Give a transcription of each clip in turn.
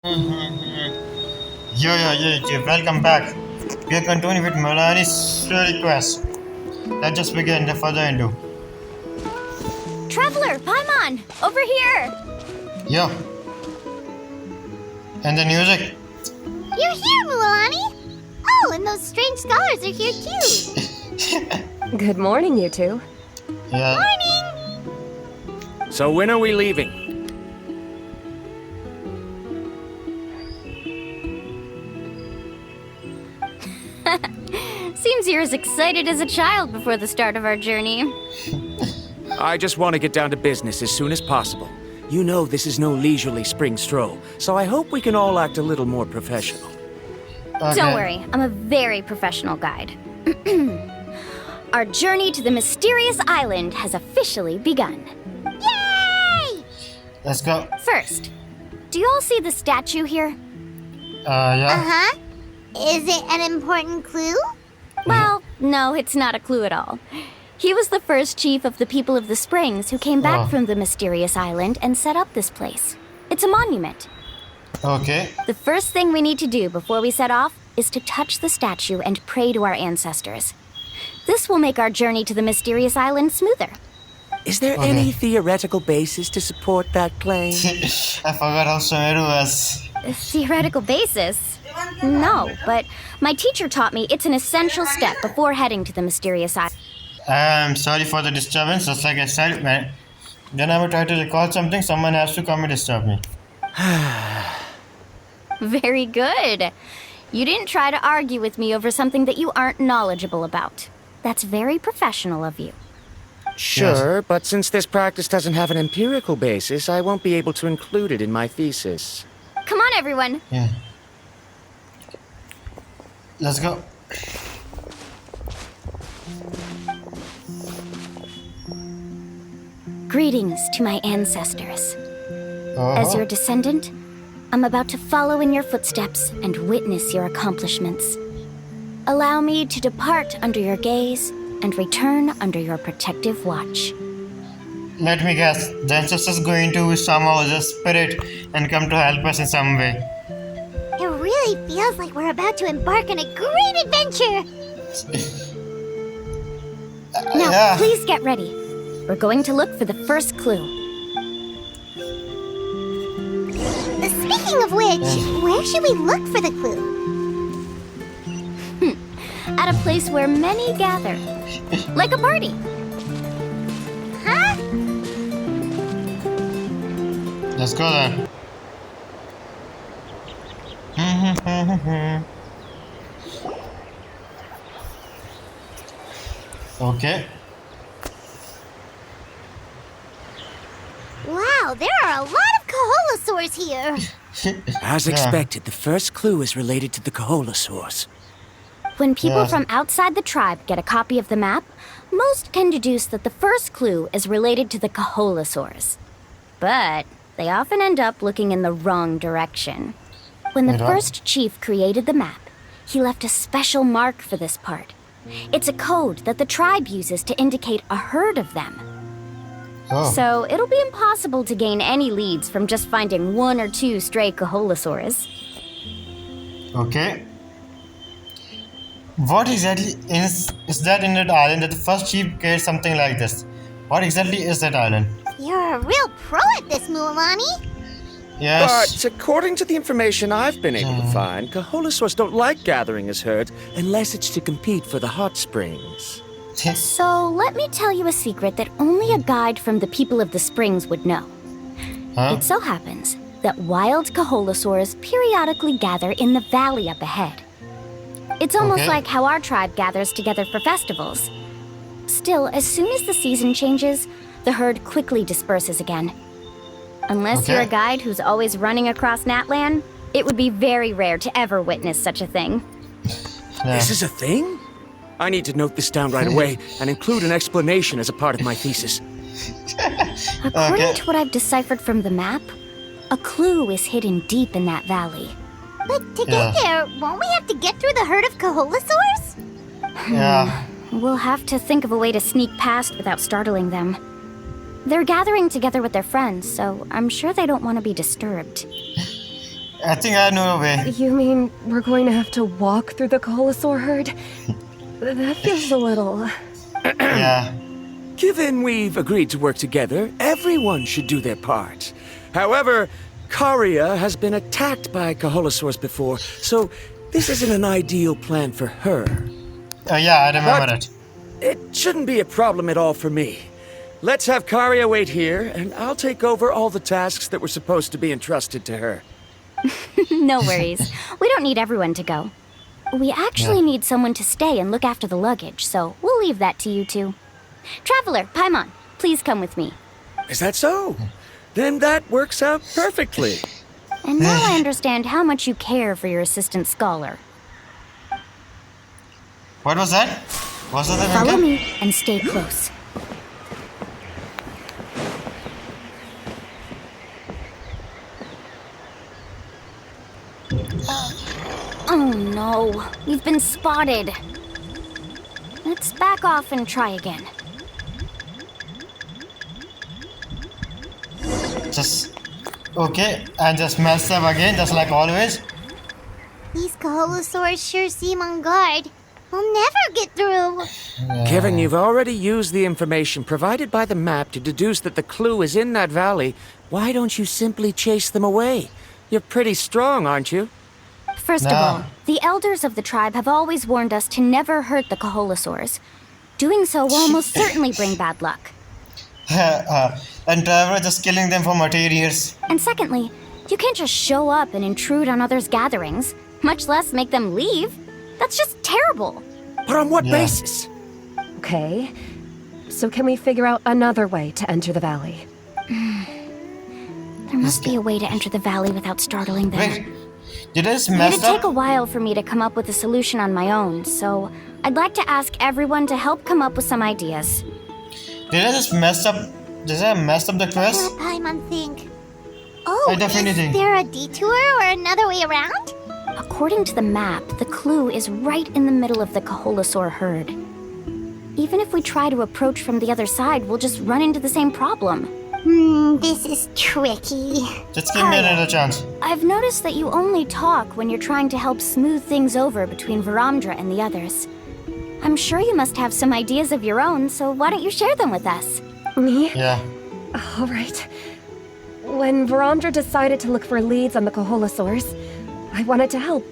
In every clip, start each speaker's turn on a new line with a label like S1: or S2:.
S1: Welcome back. We are continuing with Mualani's story quest. Let's just begin the further ado.
S2: Traveler, Paimon, over here!
S1: Yo, and the music.
S2: You're here, Mualani! Oh, and those strange scholars are here too!
S3: Good morning, you two.
S1: Yeah.
S2: Morning!
S4: So when are we leaving?
S2: Seems you're as excited as a child before the start of our journey.
S4: I just want to get down to business as soon as possible. You know this is no leisurely spring stroll, so I hope we can all act a little more professional.
S1: Okay.
S2: Don't worry, I'm a very professional guide. Our journey to the mysterious island has officially begun. Yay!
S1: Let's go.
S2: First, do you all see the statue here?
S1: Yeah.
S5: Uh-huh. Is it an important clue?
S2: Well, no, it's not a clue at all. He was the first chief of the people of the Springs who came back from the mysterious island and set up this place. It's a monument.
S1: Okay.
S2: The first thing we need to do before we set off is to touch the statue and pray to our ancestors. This will make our journey to the mysterious island smoother.
S4: Is there
S1: Okay.
S4: any theoretical basis to support that claim?
S1: I forgot how strong it was.
S2: A theoretical basis? No, but my teacher taught me it's an essential step before heading to the mysterious island.
S1: I'm sorry for the disturbance. Just like I said, man. Whenever I try to record something, someone has to come and disturb me.
S2: Very good. You didn't try to argue with me over something that you aren't knowledgeable about. That's very professional of you.
S4: Sure, but since this practice doesn't have an empirical basis, I won't be able to include it in my thesis.
S2: Come on, everyone.
S1: Yeah. Let's go.
S2: Greetings to my ancestors.
S1: Oh.
S2: As your descendant, I'm about to follow in your footsteps and witness your accomplishments. Allow me to depart under your gaze and return under your protective watch.
S1: Let me guess. The ancestors going to somehow the spirit and come to help us in some way.
S5: It really feels like we're about to embark on a great adventure.
S2: Now,
S1: Yeah.
S2: please get ready. We're going to look for the first clue.
S5: Speaking of which, where should we look for the clue?
S2: At a place where many gather. Like a party.
S5: Huh?
S1: Let's go then. Okay.
S5: Wow, there are a lot of Kaholosaurs here.
S4: As
S1: Yeah.
S4: expected, the first clue is related to the Kaholosaurs.
S2: When people
S1: Yeah.
S2: from outside the tribe get a copy of the map, most can deduce that the first clue is related to the Kaholosaurs. But they often end up looking in the wrong direction. When the
S1: Yeah.
S2: first chief created the map, he left a special mark for this part. It's a code that the tribe uses to indicate a herd of them.
S1: Oh.
S2: So it'll be impossible to gain any leads from just finding one or two stray Kaholosaurs.
S1: Okay. What exactly is that in that island that the first chief created something like this? What exactly is that island?
S5: You're a real pro at this, Mualani.
S1: Yes.
S4: But according to the information I've been able to find, Kaholosaurs don't like gathering as herds unless it's to compete for the hot springs.
S2: So let me tell you a secret that only a guide from the people of the springs would know.
S1: Huh?
S2: It so happens that wild Kaholosaurs periodically gather in the valley up ahead. It's almost
S1: Okay.
S2: like how our tribe gathers together for festivals. Still, as soon as the season changes, the herd quickly disperses again. Unless
S1: Okay.
S2: you're a guide who's always running across Natlan, it would be very rare to ever witness such a thing.
S1: Yeah.
S4: This is a thing? I need to note this down right away and include an explanation as a part of my thesis.
S2: According
S1: Okay.
S2: to what I've deciphered from the map, a clue is hidden deep in that valley.
S5: But to
S1: Yeah.
S5: get there, won't we have to get through the herd of Kaholosaurs?
S1: Yeah.
S2: We'll have to think of a way to sneak past without startling them. They're gathering together with their friends, so I'm sure they don't want to be disturbed.
S1: I think I know a way.
S3: You mean we're going to have to walk through the Koholosaur herd? That feels a little...
S1: Yeah.
S4: Given we've agreed to work together, everyone should do their part. However, Karia has been attacked by Koholosaurs before, so this isn't an ideal plan for her.
S1: Yeah, I remember
S4: But-
S1: it.
S4: It shouldn't be a problem at all for me. Let's have Karia wait here, and I'll take over all the tasks that were supposed to be entrusted to her.
S2: No worries. We don't need everyone to go. We actually need someone to stay and look after the luggage, so we'll leave that to you two. Traveler, Paimon, please come with me.
S4: Is that so? Then that works out perfectly.
S2: And now I understand how much you care for your assistant scholar.
S1: What was that? Was that the
S2: Follow
S1: Winkel?
S2: me and stay close. Oh no, we've been spotted. Let's back off and try again.
S1: Just okay, and just messed up again, just like always.
S5: These Koholosaurs sure seem on guard. We'll never get through.
S4: Kevin, you've already used the information provided by the map to deduce that the clue is in that valley. Why don't you simply chase them away? You're pretty strong, aren't you?
S2: First of all, the elders of the tribe have always warned us to never hurt the Koholosaurs. Doing so will almost certainly bring bad luck.
S1: And Trevor just killing them for materials.
S2: And secondly, you can't just show up and intrude on others' gatherings, much less make them leave. That's just terrible.
S4: But on what
S1: Yeah.
S4: basis?
S3: Okay. So can we figure out another way to enter the valley?
S2: There must be a way to enter the valley without startling them.
S1: Wait, did I just
S2: It'd
S1: mess
S2: take a
S1: up?
S2: while for me to come up with a solution on my own, so I'd like to ask everyone to help come up with some ideas.
S1: Did I just mess up? Did I mess up the
S5: What
S1: quest?
S5: Paimon think? Oh,
S1: I definitely
S5: is
S1: think-
S5: there a detour or another way around?
S2: According to the map, the clue is right in the middle of the Koholosaur herd. Even if we try to approach from the other side, we'll just run into the same problem.
S5: This is tricky.
S1: Just give me another chance.
S2: I've noticed that you only talk when you're trying to help smooth things over between Varamdra and the others. I'm sure you must have some ideas of your own, so why don't you share them with us?
S3: Me?
S1: Yeah.
S3: All right. When Varamdra decided to look for leads on the Koholosaurs, I wanted to help.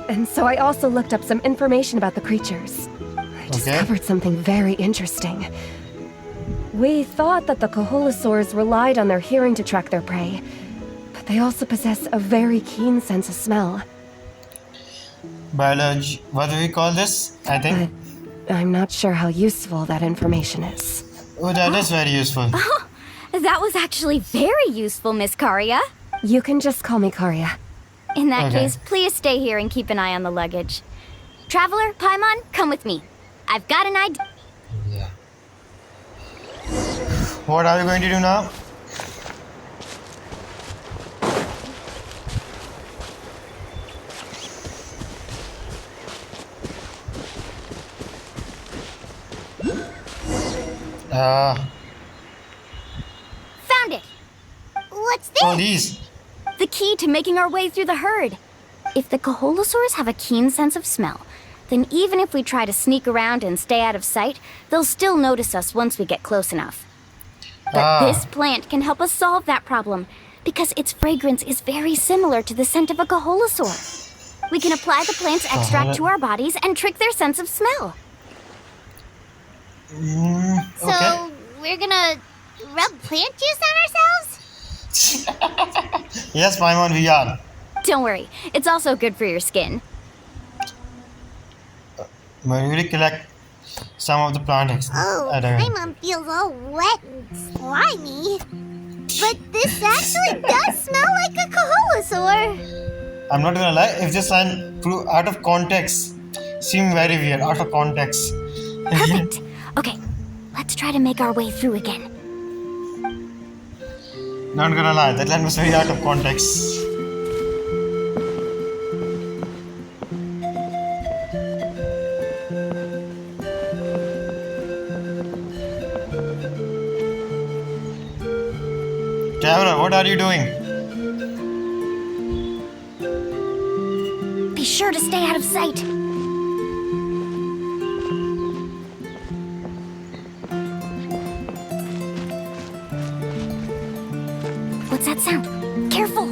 S3: And so I also looked up some information about the creatures. I discovered something very interesting. We thought that the Koholosaurs relied on their hearing to track their prey, but they also possess a very keen sense of smell.
S1: Biology. What do we call this? I think.
S3: I'm not sure how useful that information is.
S1: Oh, that is very useful.
S2: That was actually very useful, Miss Karia.
S3: You can just call me Karia.
S2: In that
S1: Okay.
S2: case, please stay here and keep an eye on the luggage. Traveler, Paimon, come with me. I've got an idea.
S1: Yeah. What are we going to do now?
S2: Found it!
S5: What's this?
S1: Oh, these.
S2: The key to making our way through the herd. If the Koholosaurs have a keen sense of smell, then even if we try to sneak around and stay out of sight, they'll still notice us once we get close enough. But this plant can help us solve that problem, because its fragrance is very similar to the scent of a Koholosaur. We can apply the plant's extract to our bodies and trick their sense of smell.
S5: So,
S1: Okay.
S5: we're gonna rub plant juice on ourselves?
S1: Yes, Paimon, we are.
S2: Don't worry, it's also good for your skin.
S1: But we will collect some of the plant
S5: Oh,
S1: I don't know.
S5: Paimon feels all wet and slimy. But this actually does smell like a Koholosaur.
S1: I'm not gonna lie, if this line out of context seem very weird, out of context.
S2: Perfect. Okay, let's try to make our way through again.
S1: Not gonna lie, that line was very out of context. Traveler, what are you doing?
S2: Be sure to stay out of sight. What's that sound? Careful!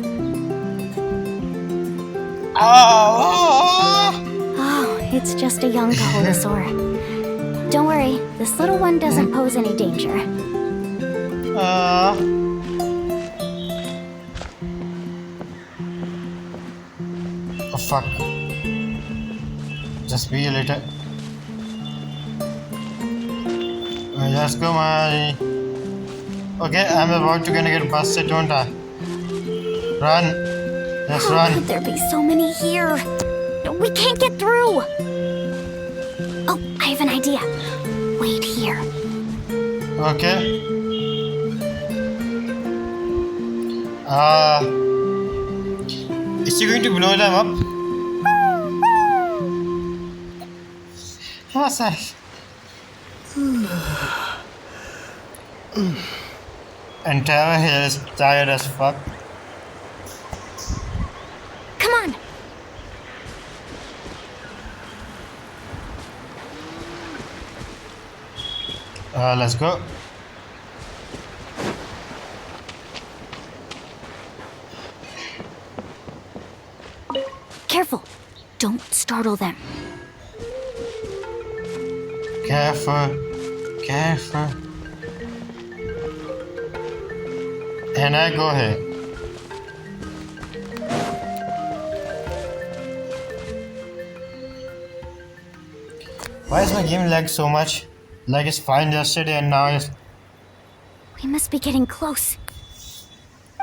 S2: Oh, it's just a young Kaholosaur. Don't worry, this little one doesn't pose any danger.
S1: Oh fuck. Just be a little. Let's go, my. Okay, I'm about to gonna get busted, don't I? Run. Let's
S2: How
S1: run.
S2: could there be so many here? We can't get through! Oh, I have an idea. Wait here.
S1: Okay. Is she going to blow them up? What's that? Entire hill is tired as fuck.
S2: Come on!
S1: Let's go.
S2: Careful! Don't startle them.
S1: Careful. Careful. And I go ahead. Why is my game lag so much? Like it's fine yesterday and now it's...
S2: We must be getting close.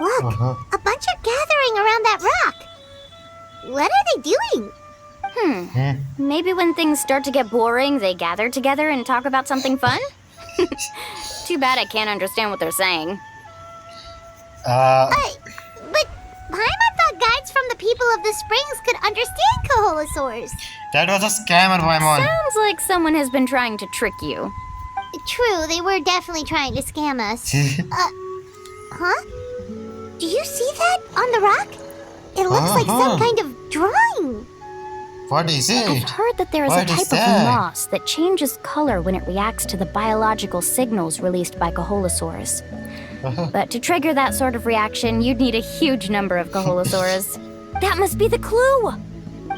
S5: Look, a bunch are gathering around that rock. What are they doing?
S2: Maybe when things start to get boring, they gather together and talk about something fun? Too bad I can't understand what they're saying.
S5: But Paimon thought guides from the people of the springs could understand Kaholosaurs.
S1: That was a scammer, Paimon.
S2: Sounds like someone has been trying to trick you.
S5: True, they were definitely trying to scam us. Huh? Do you see that on the rock? It looks like some kind of drawing.
S1: What is it?
S2: I've heard that there is a
S1: What
S2: type
S1: is
S2: of
S1: that?
S2: moss that changes color when it reacts to the biological signals released by Kaholosaurs. But to trigger that sort of reaction, you'd need a huge number of Kaholosaurs. That must be the clue!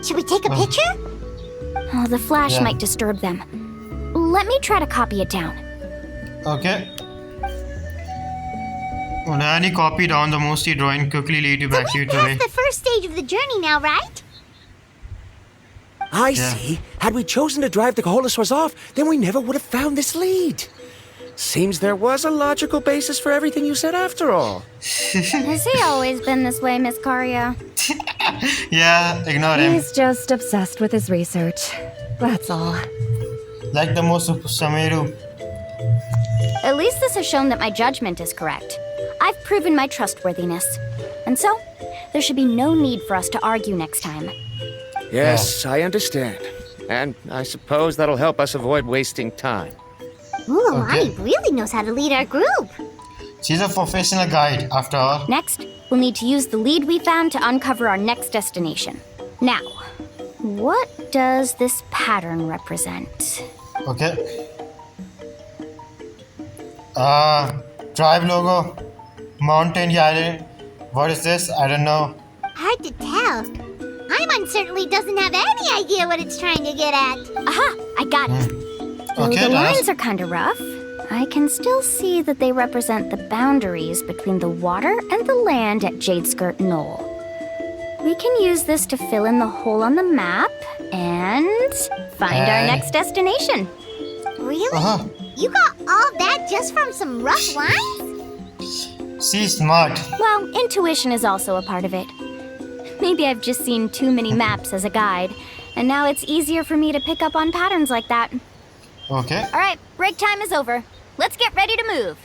S5: Should we take a picture?
S2: Oh, the flash
S1: Yeah.
S2: might disturb them. Let me try to copy it down.
S1: Okay. Mualani copy down the mostly drawing quickly lead you back to
S5: We've
S1: the way.
S5: passed the first stage of the journey now, right?
S4: I see. Had we chosen to drive the Kaholosaurs off, then we never would have found this lead. Seems there was a logical basis for everything you said after all.
S2: Has he always been this way, Miss Karia?
S1: Yeah, ignore him.
S3: He's just obsessed with his research. That's all.
S1: Like the most Sameru.
S2: At least this has shown that my judgment is correct. I've proven my trustworthiness. And so, there should be no need for us to argue next time.
S4: Yes, I understand. And I suppose that'll help us avoid wasting time.
S5: Mualani
S1: Okay.
S5: really knows how to lead our group.
S1: She's a professional guide, after all.
S2: Next, we'll need to use the lead we found to uncover our next destination. Now, what does this pattern represent?
S1: Okay. Tribe logo. Mountain island. What is this? I don't know.
S5: Hard to tell. Paimon certainly doesn't have any idea what it's trying to get at.
S2: Aha! I got it. Though
S1: Okay,
S2: the
S1: nice.
S2: lines are kind of rough, I can still see that they represent the boundaries between the water and the land at Jadeskirt Knoll. We can use this to fill in the hole on the map and find our
S1: Hey.
S2: next destination.
S5: Really?
S1: Uh-huh.
S5: You got all that just from some rough lines?
S1: She's smart.
S2: Well, intuition is also a part of it. Maybe I've just seen too many maps as a guide, and now it's easier for me to pick up on patterns like that.
S1: Okay.
S2: All right, break time is over. Let's get ready to move.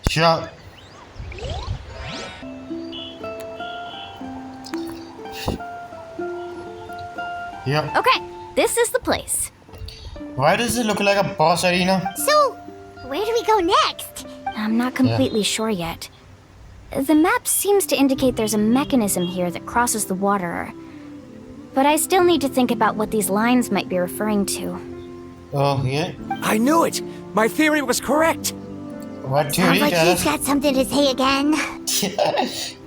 S1: Sure. Yep.
S2: Okay, this is the place.
S1: Why does it look like a boss arena?
S5: So, where do we go next?
S2: I'm not completely sure yet. The map seems to indicate there's a mechanism here that crosses the water. But I still need to think about what these lines might be referring to.
S1: Oh, yeah.
S4: I knew it! My theory was correct!
S1: What
S5: Sounds
S1: theory?
S5: like
S1: Tell
S5: he's
S1: us.
S5: got something to say again.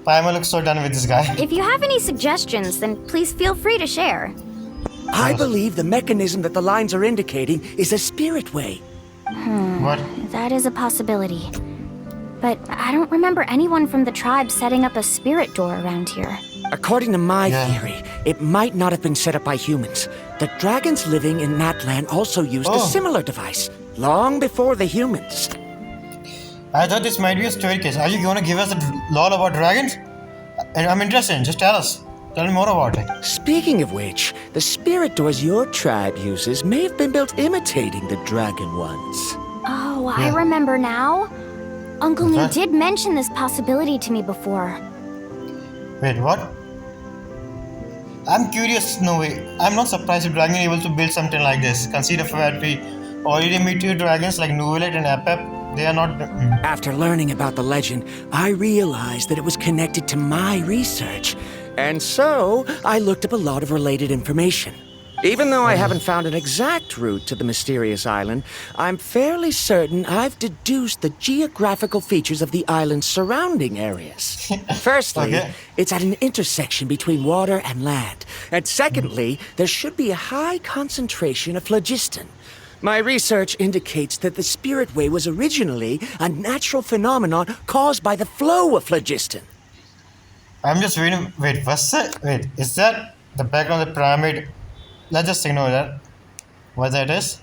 S1: Paimon looks so done with this guy.
S2: If you have any suggestions, then please feel free to share.
S4: I believe the mechanism that the lines are indicating is a spirit way.
S1: What?
S2: That is a possibility. But I don't remember anyone from the tribe setting up a spirit door around here.
S4: According to my
S1: Yeah.
S4: theory, it might not have been set up by humans. The dragons living in that land also used a
S1: Oh.
S4: similar device, long before the humans.
S1: I thought this might be a story case. Are you going to give us a lore about dragons? I'm interested. Just tell us. Tell me more about it.
S4: Speaking of which, the spirit doors your tribe uses may have been built imitating the dragon ones.
S2: Oh, I
S1: Yeah.
S2: remember now. Uncle Nee
S1: Okay.
S2: did mention this possibility to me before.
S1: Wait, what? I'm curious, no way. I'm not surprised if Dragon able to build something like this. Consider that we already meet two dragons like Nuvelet and Apep. They are not.
S4: After learning about the legend, I realized that it was connected to my research. And so, I looked up a lot of related information. Even though I haven't found an exact route to the mysterious island, I'm fairly certain I've deduced the geographical features of the island's surrounding areas. Firstly,
S1: Okay.
S4: it's at an intersection between water and land. And secondly, there should be a high concentration of phlogiston. My research indicates that the Spirit Way was originally a natural phenomenon caused by the flow of phlogiston.
S1: I'm just waiting. Wait, what's that? Wait, is that the background of the pyramid? Let's just ignore that. What that is?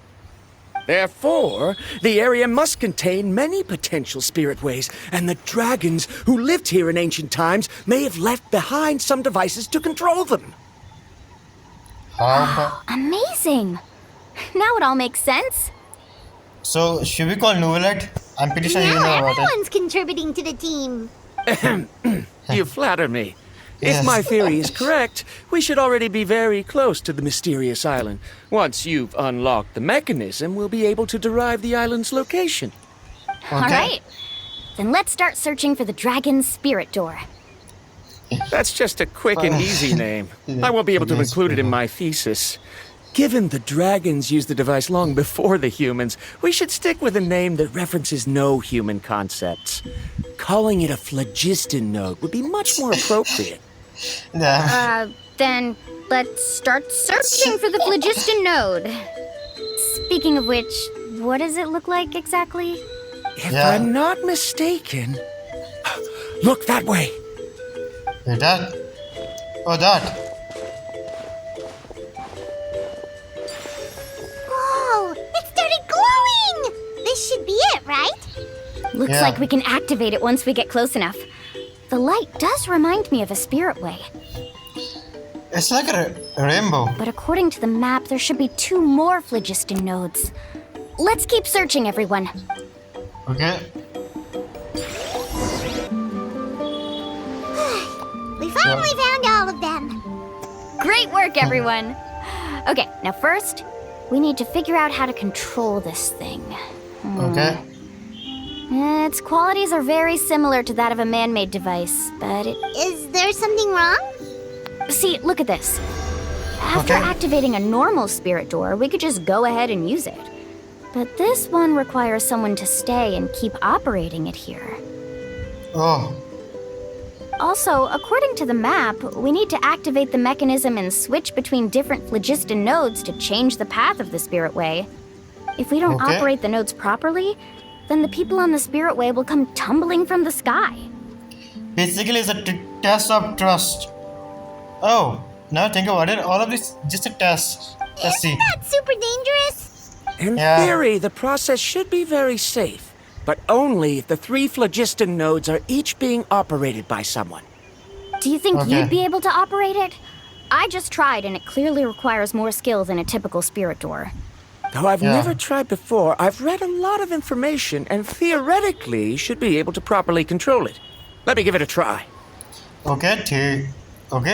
S4: Therefore, the area must contain many potential spirit ways, and the dragons who lived here in ancient times may have left behind some devices to control them.
S1: How?
S2: Amazing! Now it all makes sense.
S1: So, should we call Nuvelet? I'm pretty sure you know
S5: Now
S1: about it.
S5: everyone's contributing to the team.
S4: You flatter me.
S1: Yes.
S4: If my theory is correct, we should already be very close to the mysterious island. Once you've unlocked the mechanism, we'll be able to derive the island's location.
S2: All right. Then let's start searching for the dragon's spirit door.
S4: That's just a quick and easy name. I won't be able to include it in my thesis. Given the dragons used the device long before the humans, we should stick with a name that references no human concepts. Calling it a phlogiston node would be much more appropriate.
S1: Yeah.
S2: Then let's start searching for the phlogiston node. Speaking of which, what does it look like exactly?
S4: If
S1: Yeah.
S4: I'm not mistaken... Look that way!
S1: Wait, that? Oh, that.
S5: Whoa, it started glowing! This should be it, right?
S2: Looks
S1: Yeah.
S2: like we can activate it once we get close enough. The light does remind me of a spirit way,
S1: It's like a rainbow.
S2: but according to the map, there should be 2 more phlogiston nodes. Let's keep searching, everyone.
S1: Okay.
S5: We finally found all of them.
S2: Great work, everyone. Okay, now first, we need to figure out how to control this thing.
S1: Okay.
S2: Its qualities are very similar to that of a man-made device, but it...
S5: Is there something wrong?
S2: See, look at this. After
S1: Okay.
S2: activating a normal spirit door, we could just go ahead and use it. But this one requires someone to stay and keep operating it here.
S1: Oh.
S2: Also, according to the map, we need to activate the mechanism and switch between different phlogiston nodes to change the path of the spirit way. If we don't
S1: Okay.
S2: operate the nodes properly, then the people on the spirit way will come tumbling from the sky.
S1: Basically, it's a test of trust. Oh, now think about it. All of this just a test. Let's see.
S5: Isn't that super dangerous?
S4: In
S1: Yeah.
S4: theory, the process should be very safe, but only if the 3 phlogiston nodes are each being operated by someone.
S2: Do you think
S1: Okay.
S2: you'd be able to operate it? I just tried, and it clearly requires more skill than a typical spirit door.
S4: Though I've
S1: Yeah.
S4: never tried before, I've read a lot of information and theoretically should be able to properly control it. Let me give it a try.
S1: Okay,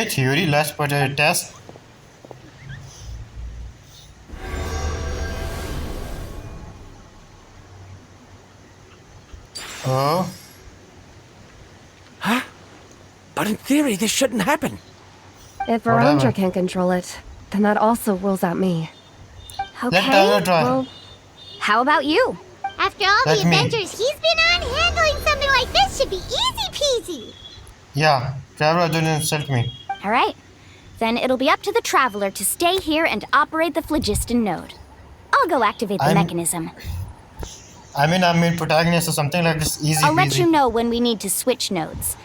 S1: theory. Let's put a test. Oh.
S4: But in theory, this shouldn't happen.
S3: If
S1: Whatever.
S3: Varandra can't control it, then that also rules out me.
S2: Okay,
S1: Tyler try.
S2: well, how about you?
S5: After all
S1: Let
S5: the
S1: me.
S5: adventures he's been on, handling something like this should be easy peasy.
S1: Yeah, Traveler, don't insult me.
S2: All right. Then it'll be up to the Traveler to stay here and operate the phlogiston node. I'll go activate the mechanism.
S1: I mean, protagonist or something like this. Easy
S2: I'll let
S1: peasy.
S2: you know when we need to switch nodes.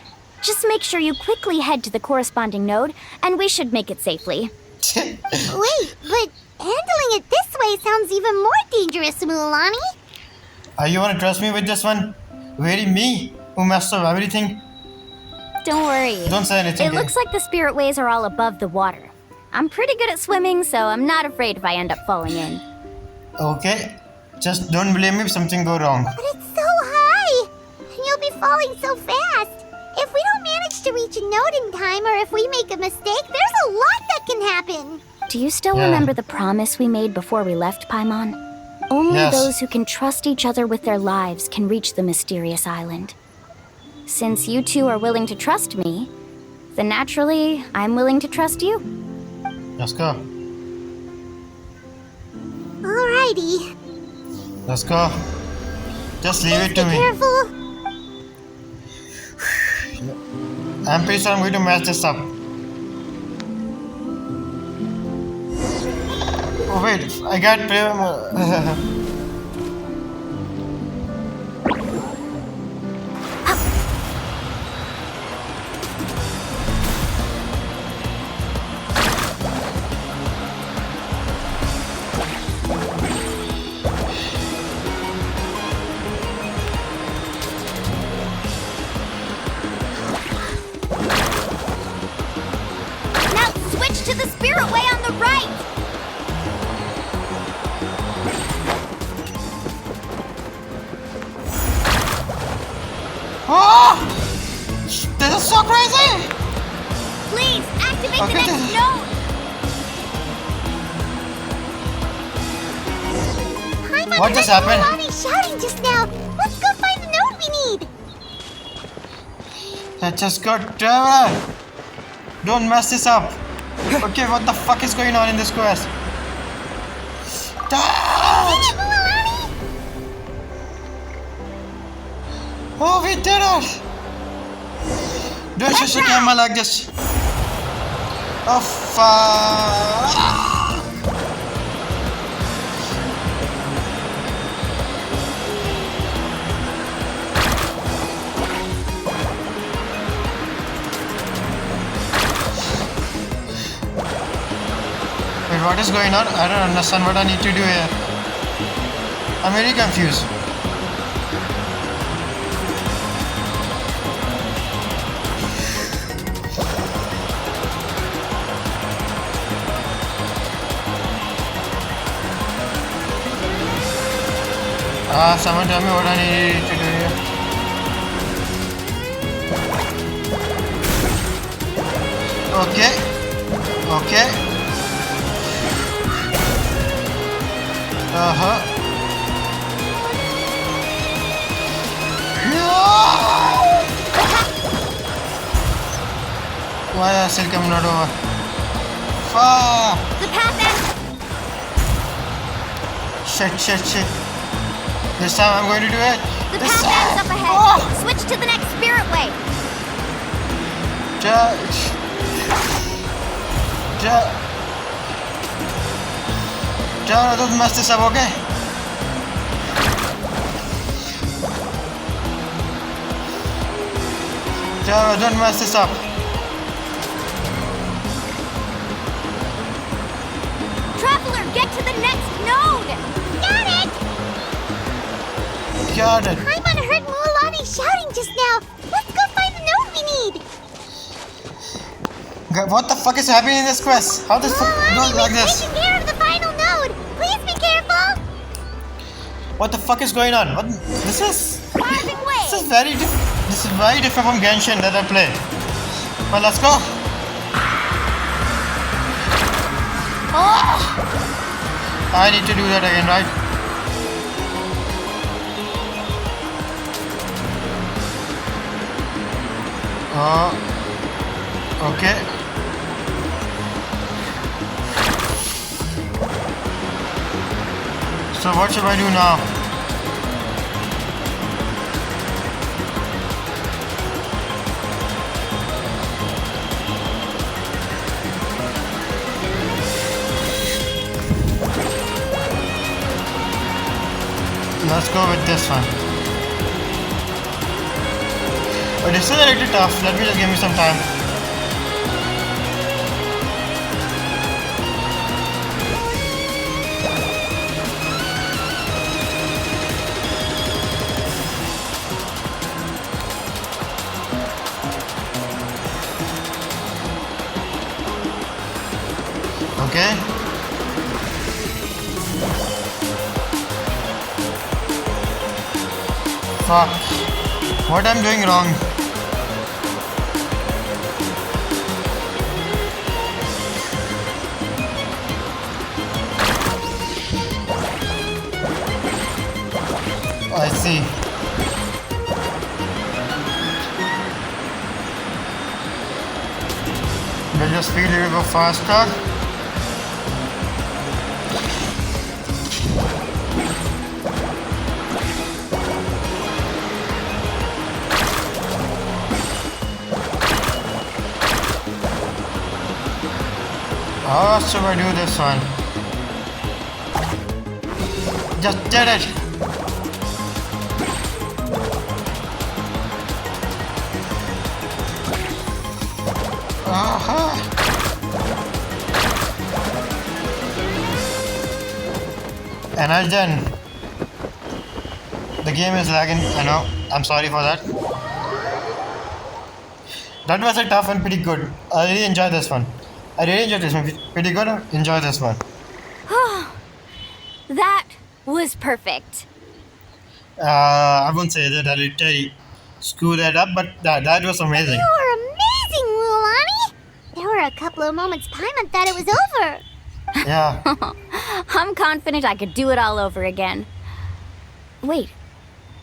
S2: Just make sure you quickly head to the corresponding node, and we should make it safely.
S5: Wait, but handling it this way sounds even more dangerous, Mualani.
S1: Are you wanna trust me with this one? Really, me who messed up everything?
S2: Don't worry.
S1: Don't say anything.
S2: It looks like the spirit ways are all above the water. I'm pretty good at swimming, so I'm not afraid if I end up falling in.
S1: Okay, just don't blame me if something go wrong.
S5: But it's so high, and you'll be falling so fast. If we don't manage to reach a node in time, or if we make a mistake, there's a lot that can happen.
S2: Do you still
S1: Yeah.
S2: remember the promise we made before we left Paimon? Only
S1: Yes.
S2: those who can trust each other with their lives can reach the mysterious island. Since you two are willing to trust me, then naturally, I'm willing to trust you.
S1: Let's go.
S5: Alrighty.
S1: Let's go. Just leave it to
S5: Be
S1: me.
S5: careful.
S1: I'm pretty sure I'm going to mess this up. Oh wait, I got
S2: Now switch to the spirit way on the right!
S1: Oh! This is so crazy!
S2: Please, activate
S1: Okay,
S2: the next node!
S5: Paimon
S1: What just
S5: heard
S1: happened?
S5: Mualani shouting just now. Let's go find the node we need.
S1: I just got Traveler! Don't mess this up! Okay, what the fuck is going on in this quest?
S5: Dang it, Mualani!
S1: Oh, we did it! Don't you shake camera like this. Oh, fuck! Wait, what is going on? I don't understand what I need to do here. I'm very confused. Someone tell me what I need to do here. Okay. Okay. Uh-huh. Why are still coming out over? Fuck!
S2: The path ends.
S1: Shit. This time I'm going to do it.
S2: The
S1: This
S2: path
S1: time.
S2: ends up ahead.
S1: Oh!
S2: Switch to the next spirit way.
S1: Don't mess this up, okay? Don't mess this up.
S2: Traveler, get to the next node.
S5: Got it!
S1: Got it.
S5: Paimon heard Mualani shouting just now. Let's go find the node we need.
S1: What the fuck is happening in this quest? How does
S5: Mualani
S1: go like
S5: was
S1: this?
S5: taking care of the final node. Please be careful.
S1: What the fuck is going on? What? This is
S2: Passing way.
S1: this is very different from Genshin that I play. Well, let's go. Oh! I need to do that again, right? Okay. So what should I do now? Let's go with this one. But this is a little tough. Let me just give me some time. Okay. Fuck. What I'm doing wrong? I see. Will your speed will go faster? How should I do this one? Just did it! And I'm done. The game is lagging, I know. I'm sorry for that. That was a tough and pretty good. I really enjoyed this one. Pretty good. Enjoy this one.
S2: That was perfect.
S1: I won't say that. I'll tell you. Screw that up, but that was amazing.
S5: You were amazing, Mualani! There were a couple of moments Paimon thought it was over.
S1: Yeah.
S2: I'm confident I could do it all over again. Wait,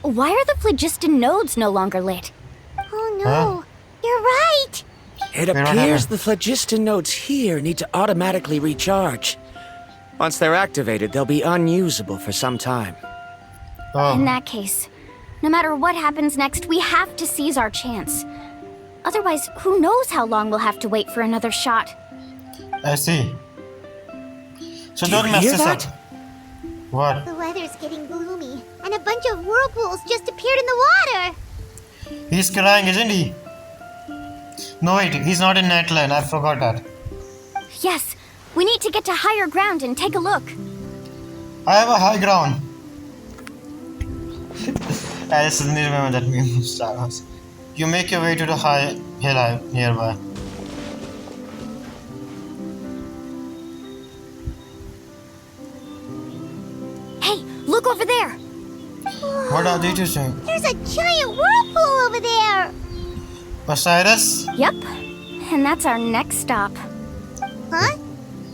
S2: why are the phlogiston nodes no longer lit?
S5: Oh no, you're right!
S4: It appears the phlogiston nodes here need to automatically recharge. Once they're activated, they'll be unusable for some time.
S2: In that case, no matter what happens next, we have to seize our chance. Otherwise, who knows how long we'll have to wait for another shot.
S1: I see. So
S4: Do
S1: don't
S4: you
S1: mess
S4: hear
S1: this
S4: that?
S1: up. What?
S5: The weather's getting gloomy, and a bunch of whirlpools just appeared in the water.
S1: He's crying, isn't he? No, wait, he's not in Netland. I forgot that.
S2: Yes, we need to get to higher ground and take a look.
S1: I have a high ground. I just suddenly remember that meme from Star Wars. You make your way to the high hill nearby.
S2: Hey, look over there!
S1: What are they two saying?
S5: There's a giant whirlpool over there!
S1: Osiris?
S2: Yep, and that's our next stop.
S5: Huh?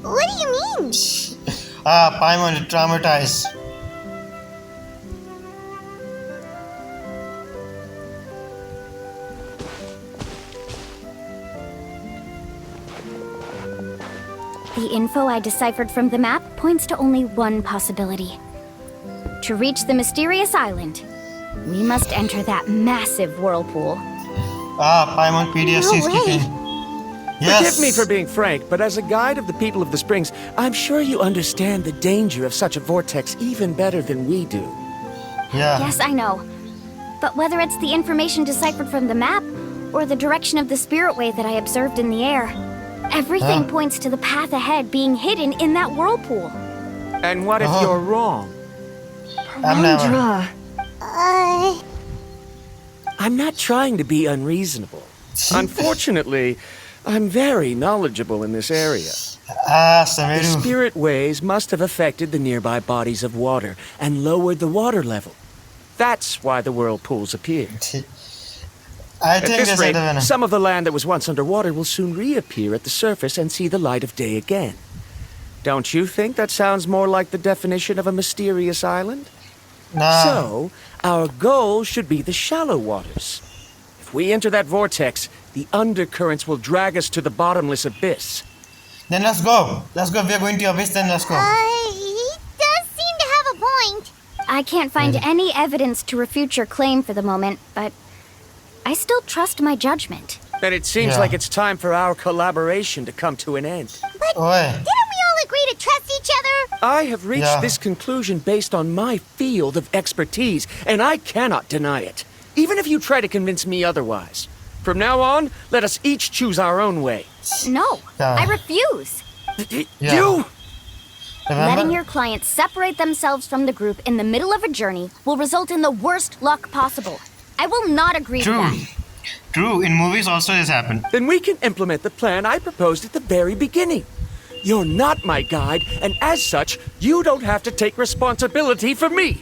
S5: What do you mean?
S1: Paimon is traumatized.
S2: The info I deciphered from the map points to only one possibility. To reach the mysterious island, we must enter that massive whirlpool.
S1: Paimon PTSD is
S5: No way.
S1: kicking. Yes.
S4: Forgive me for being frank, but as a guide of the people of the Springs, I'm sure you understand the danger of such a vortex even better than we do.
S1: Yeah.
S2: Yes, I know. But whether it's the information deciphered from the map, or the direction of the spirit wave that I observed in the air, everything points to the path ahead being hidden in that whirlpool.
S4: And what if you're wrong?
S1: I'm never.
S3: Randra.
S4: I'm not trying to be unreasonable. Unfortunately, I'm very knowledgeable in this area. The
S1: Sameru.
S4: spirit waves must have affected the nearby bodies of water and lowered the water level. That's why the whirlpools appeared.
S1: I
S4: At
S1: think
S4: this
S1: this
S4: rate,
S1: is the
S4: some of the land that was once underwater will soon reappear at the surface and see the light of day again. Don't you think that sounds more like the definition of a mysterious island?
S1: Nah.
S4: So, our goal should be the shallow waters. If we enter that vortex, the undercurrents will drag us to the bottomless abyss.
S1: Then let's go. Let's go. We are going to abyss. Then let's go.
S5: He does seem to have a
S2: I can't find any evidence to refute your claim for the moment, but I still trust my judgment.
S4: Then it seems
S1: Yeah.
S4: like it's time for our collaboration to come to an end.
S5: But
S1: Oi.
S5: didn't we all agree to trust each other?
S4: I have reached
S1: Yeah.
S4: this conclusion based on my field of expertise, and I cannot deny it, even if you try to convince me otherwise. From now on, let us each choose our own way.
S2: No,
S1: Yeah.
S2: I refuse.
S1: Yeah.
S4: You?
S1: Remember?
S2: Letting your clients separate themselves from the group in the middle of a journey will result in the worst luck possible. I will not agree to
S1: True.
S2: that.
S1: True. In movies also this happened.
S4: Then we can implement the plan I proposed at the very beginning. You're not my guide, and as such, you don't have to take responsibility for me.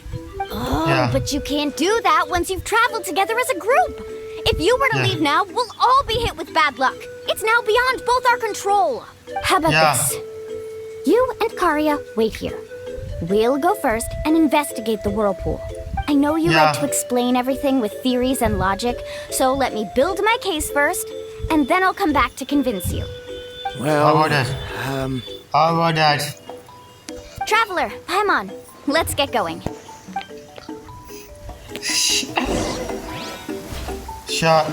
S2: Oh,
S1: Yeah.
S2: but you can't do that once you've traveled together as a group. If you were to
S1: Yeah.
S2: leave now, we'll all be hit with bad luck. It's now beyond both our control. How about
S1: Yeah.
S2: this? You and Karya wait here. We'll go first and investigate the whirlpool. I know you
S1: Yeah.
S2: like to explain everything with theories and logic, so let me build my case first, and then I'll come back to convince you.
S4: Well,
S1: How about that? How about that?
S2: Traveler, Paimon, let's get going.
S1: Sure.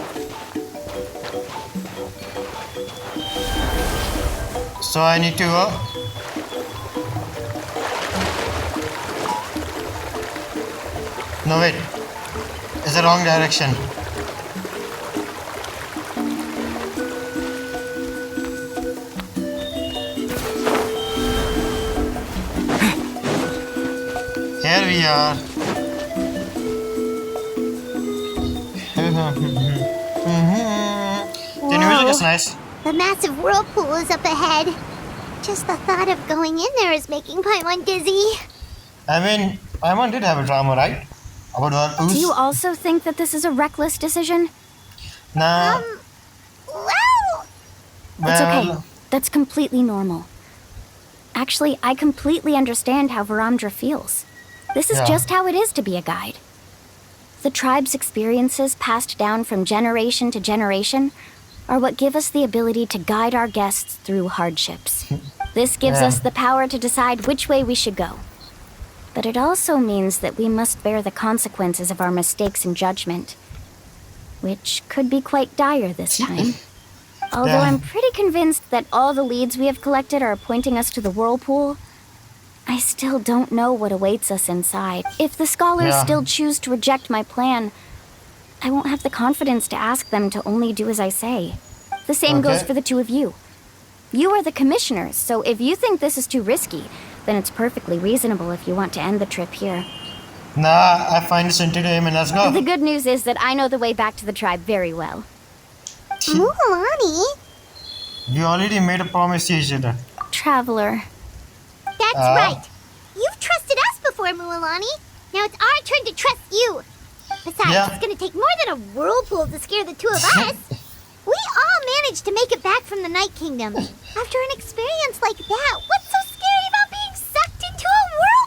S1: So I need to go. No wait. It's the wrong direction. Here we are. The music is nice.
S5: The massive whirlpool is up ahead. Just the thought of going in there is making Paimon dizzy.
S1: I mean, Paimon did have a drama, right? About whirlpools.
S2: Do you also think that this is a reckless decision?
S1: Nah.
S5: Well,
S2: It's okay.
S1: Well,
S2: That's completely normal. Actually, I completely understand how Varamdra feels. This is
S1: Yeah.
S2: just how it is to be a guide. The tribe's experiences passed down from generation to generation are what give us the ability to guide our guests through hardships. This gives
S1: Yeah.
S2: us the power to decide which way we should go. But it also means that we must bear the consequences of our mistakes in judgment, which could be quite dire this time. Although
S1: Yeah.
S2: I'm pretty convinced that all the leads we have collected are pointing us to the whirlpool, I still don't know what awaits us inside. If the scholars
S1: Yeah.
S2: still choose to reject my plan, I won't have the confidence to ask them to only do as I say. The same goes
S1: Okay.
S2: for the two of you. You are the commissioners, so if you think this is too risky, then it's perfectly reasonable if you want to end the trip here.
S1: nah, I find this entertainment. Let's go.
S2: The good news is that I know the way back to the tribe very well.
S5: Mualani?
S1: We already made a promise to each other.
S2: Traveler.
S5: That's right. You've trusted us before, Mualani. Now it's our turn to trust you. Besides,
S1: Yeah.
S5: it's gonna take more than a whirlpool to scare the two of us. We all managed to make it back from the Night Kingdom. After an experience like that, what's so scary about being sucked into a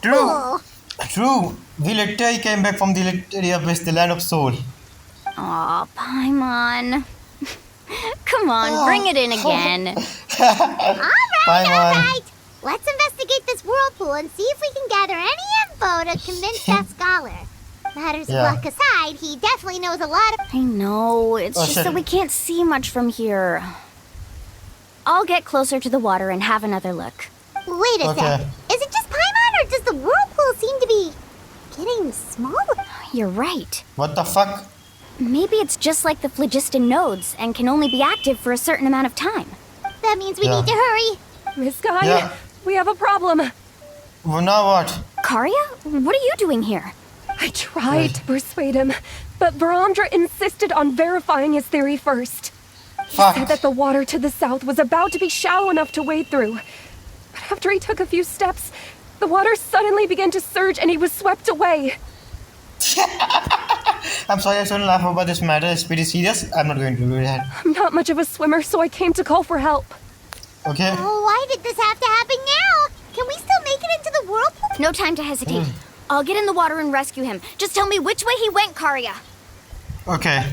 S5: whirlpool?
S1: True. We literally came back from the literary abyss, the land of soul.
S2: Aw, Paimon. Come on, bring it in again.
S5: All right. Let's investigate this whirlpool and see if we can gather any info to convince that scholar. Matters of
S1: Yeah.
S5: luck aside, he definitely knows a lot of...
S2: I know, it's
S1: Oh,
S2: just
S1: shit.
S2: that we can't see much from here. I'll get closer to the water and have another look.
S5: Wait a
S1: Okay.
S5: sec. Is it just Paimon, or does the whirlpool seem to be getting smaller?
S2: You're right.
S1: What the fuck?
S2: Maybe it's just like the phlogiston nodes and can only be active for a certain amount of time.
S5: That means we
S1: Yeah.
S5: need to hurry.
S3: Miss Guy,
S1: Yeah.
S3: we have a problem.
S1: Well, now what?
S2: Karya, what are you doing here?
S3: I tried to persuade him, but Varamdra insisted on verifying his theory first.
S1: Fuck.
S3: Said that the water to the south was about to be shallow enough to wade through. But after he took a few steps, the water suddenly began to surge and he was swept away.
S1: I'm sorry I shouldn't laugh about this matter. It's pretty serious. I'm not going to do that.
S3: I'm not much of a swimmer, so I came to call for help.
S1: Okay?
S5: Oh, why did this have to happen now? Can we still make it into the whirlpool?
S2: No time to hesitate. I'll get in the water and rescue him. Just tell me which way he went, Karya.
S1: Okay.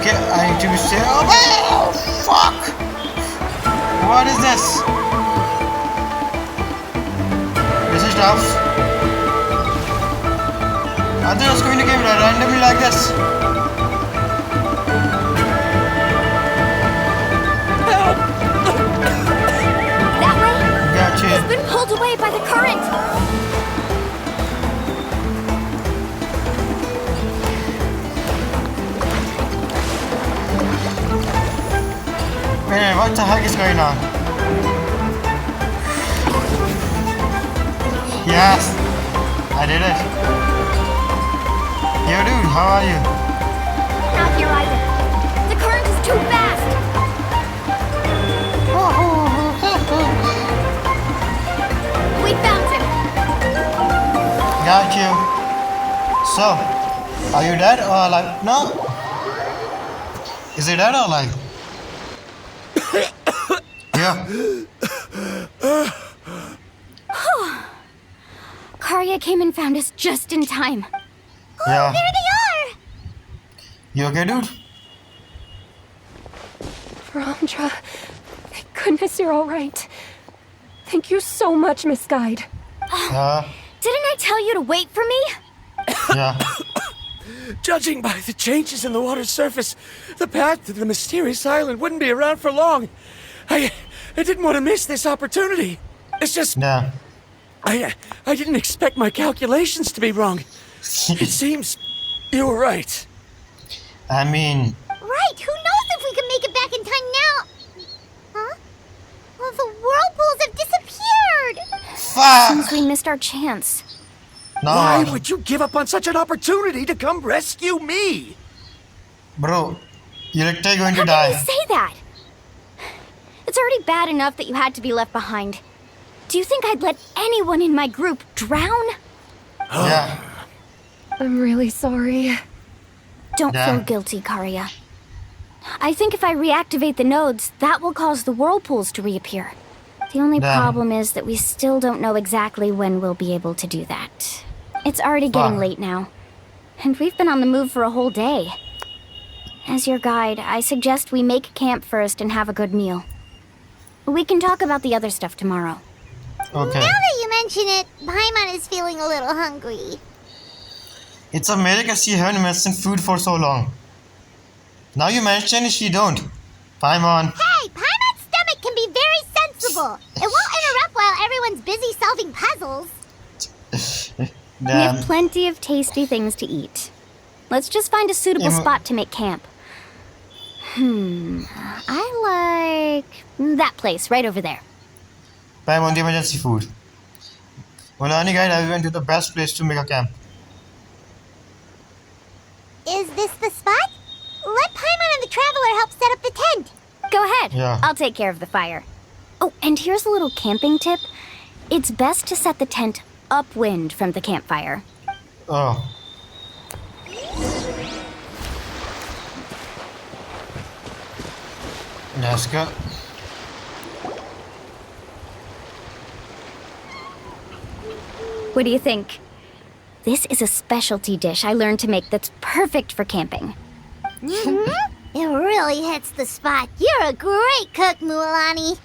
S1: Okay, I need to say. Oh, fuck! What is this? This is tough. I thought I was going to game randomly like this.
S2: That way?
S1: Gotcha.
S2: It's been pulled away by the current.
S1: Man, what the heck is going on? Yes, I did it. Yo, dude, how are you?
S2: Not here either. The current is too fast. We found him.
S1: Got you. So, are you dead or alive? No. Is he dead or alive? Yeah.
S2: Karya came and found us just in time.
S1: Yeah.
S5: There they are!
S1: You okay, dude?
S3: Bromdra, thank goodness you're all right. Thank you so much, Miss Guide.
S1: Yeah.
S2: Didn't I tell you to wait for me?
S1: Yeah.
S4: Judging by the changes in the water's surface, the path to the mysterious island wouldn't be around for long. I didn't want to miss this opportunity. It's just
S1: Yeah.
S4: I didn't expect my calculations to be wrong. It seems you were right.
S1: I mean,
S5: Right, who knows if we can make it back in time now? Huh? Well, the whirlpools have disappeared!
S1: fuck.
S2: Since we missed our chance.
S4: Why
S1: No,
S4: would you give up on such an opportunity to come rescue me?
S1: bro. You're literally going to
S2: How can
S1: die.
S2: you say that? It's already bad enough that you had to be left behind. Do you think I'd let anyone in my group drown?
S1: Yeah.
S3: I'm really sorry.
S2: Don't
S1: Yeah.
S2: feel guilty, Karya. I think if I reactivate the nodes, that will cause the whirlpools to reappear. The only
S1: Damn.
S2: problem is that we still don't know exactly when we'll be able to do that. It's already getting
S1: Fuck.
S2: late now, and we've been on the move for a whole day. As your guide, I suggest we make camp first and have a good meal. We can talk about the other stuff tomorrow.
S1: Okay.
S5: Now that you mention it, Paimon is feeling a little hungry.
S1: It's a miracle she haven't mentioned food for so long. Now you mention she don't. Paimon.
S5: Hey, Paimon's stomach can be very sensible. It won't interrupt while everyone's busy solving puzzles.
S2: We
S1: Damn.
S2: have plenty of tasty things to eat. Let's just find a suitable
S1: Em-
S2: spot to make camp. I like that place right over there.
S1: Paimon, the emergency food. Mualani guide, I went to the best place to make a camp.
S5: Is this the spot? Let Paimon and the Traveler help set up the tent.
S2: Go ahead.
S1: Yeah.
S2: I'll take care of the fire. Oh, and here's a little camping tip. It's best to set the tent upwind from the campfire.
S1: Oh. Let's go.
S2: What do you think? This is a specialty dish I learned to make that's perfect for camping.
S5: It really hits the spot. You're a great cook, Mualani.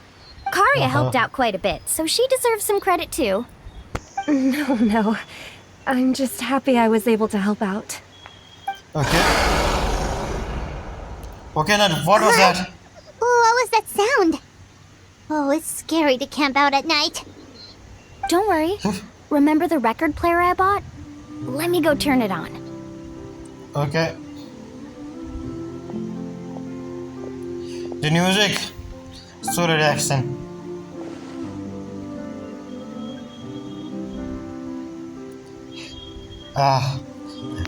S2: Karya helped out quite a bit, so she deserves some credit too.
S3: No. I'm just happy I was able to help out.
S1: Okay. Okay, now what was that?
S5: What was that sound? Oh, it's scary to camp out at night.
S2: Don't worry. Remember the record player I bought? Let me go turn it on.
S1: Okay. The music. So relaxing.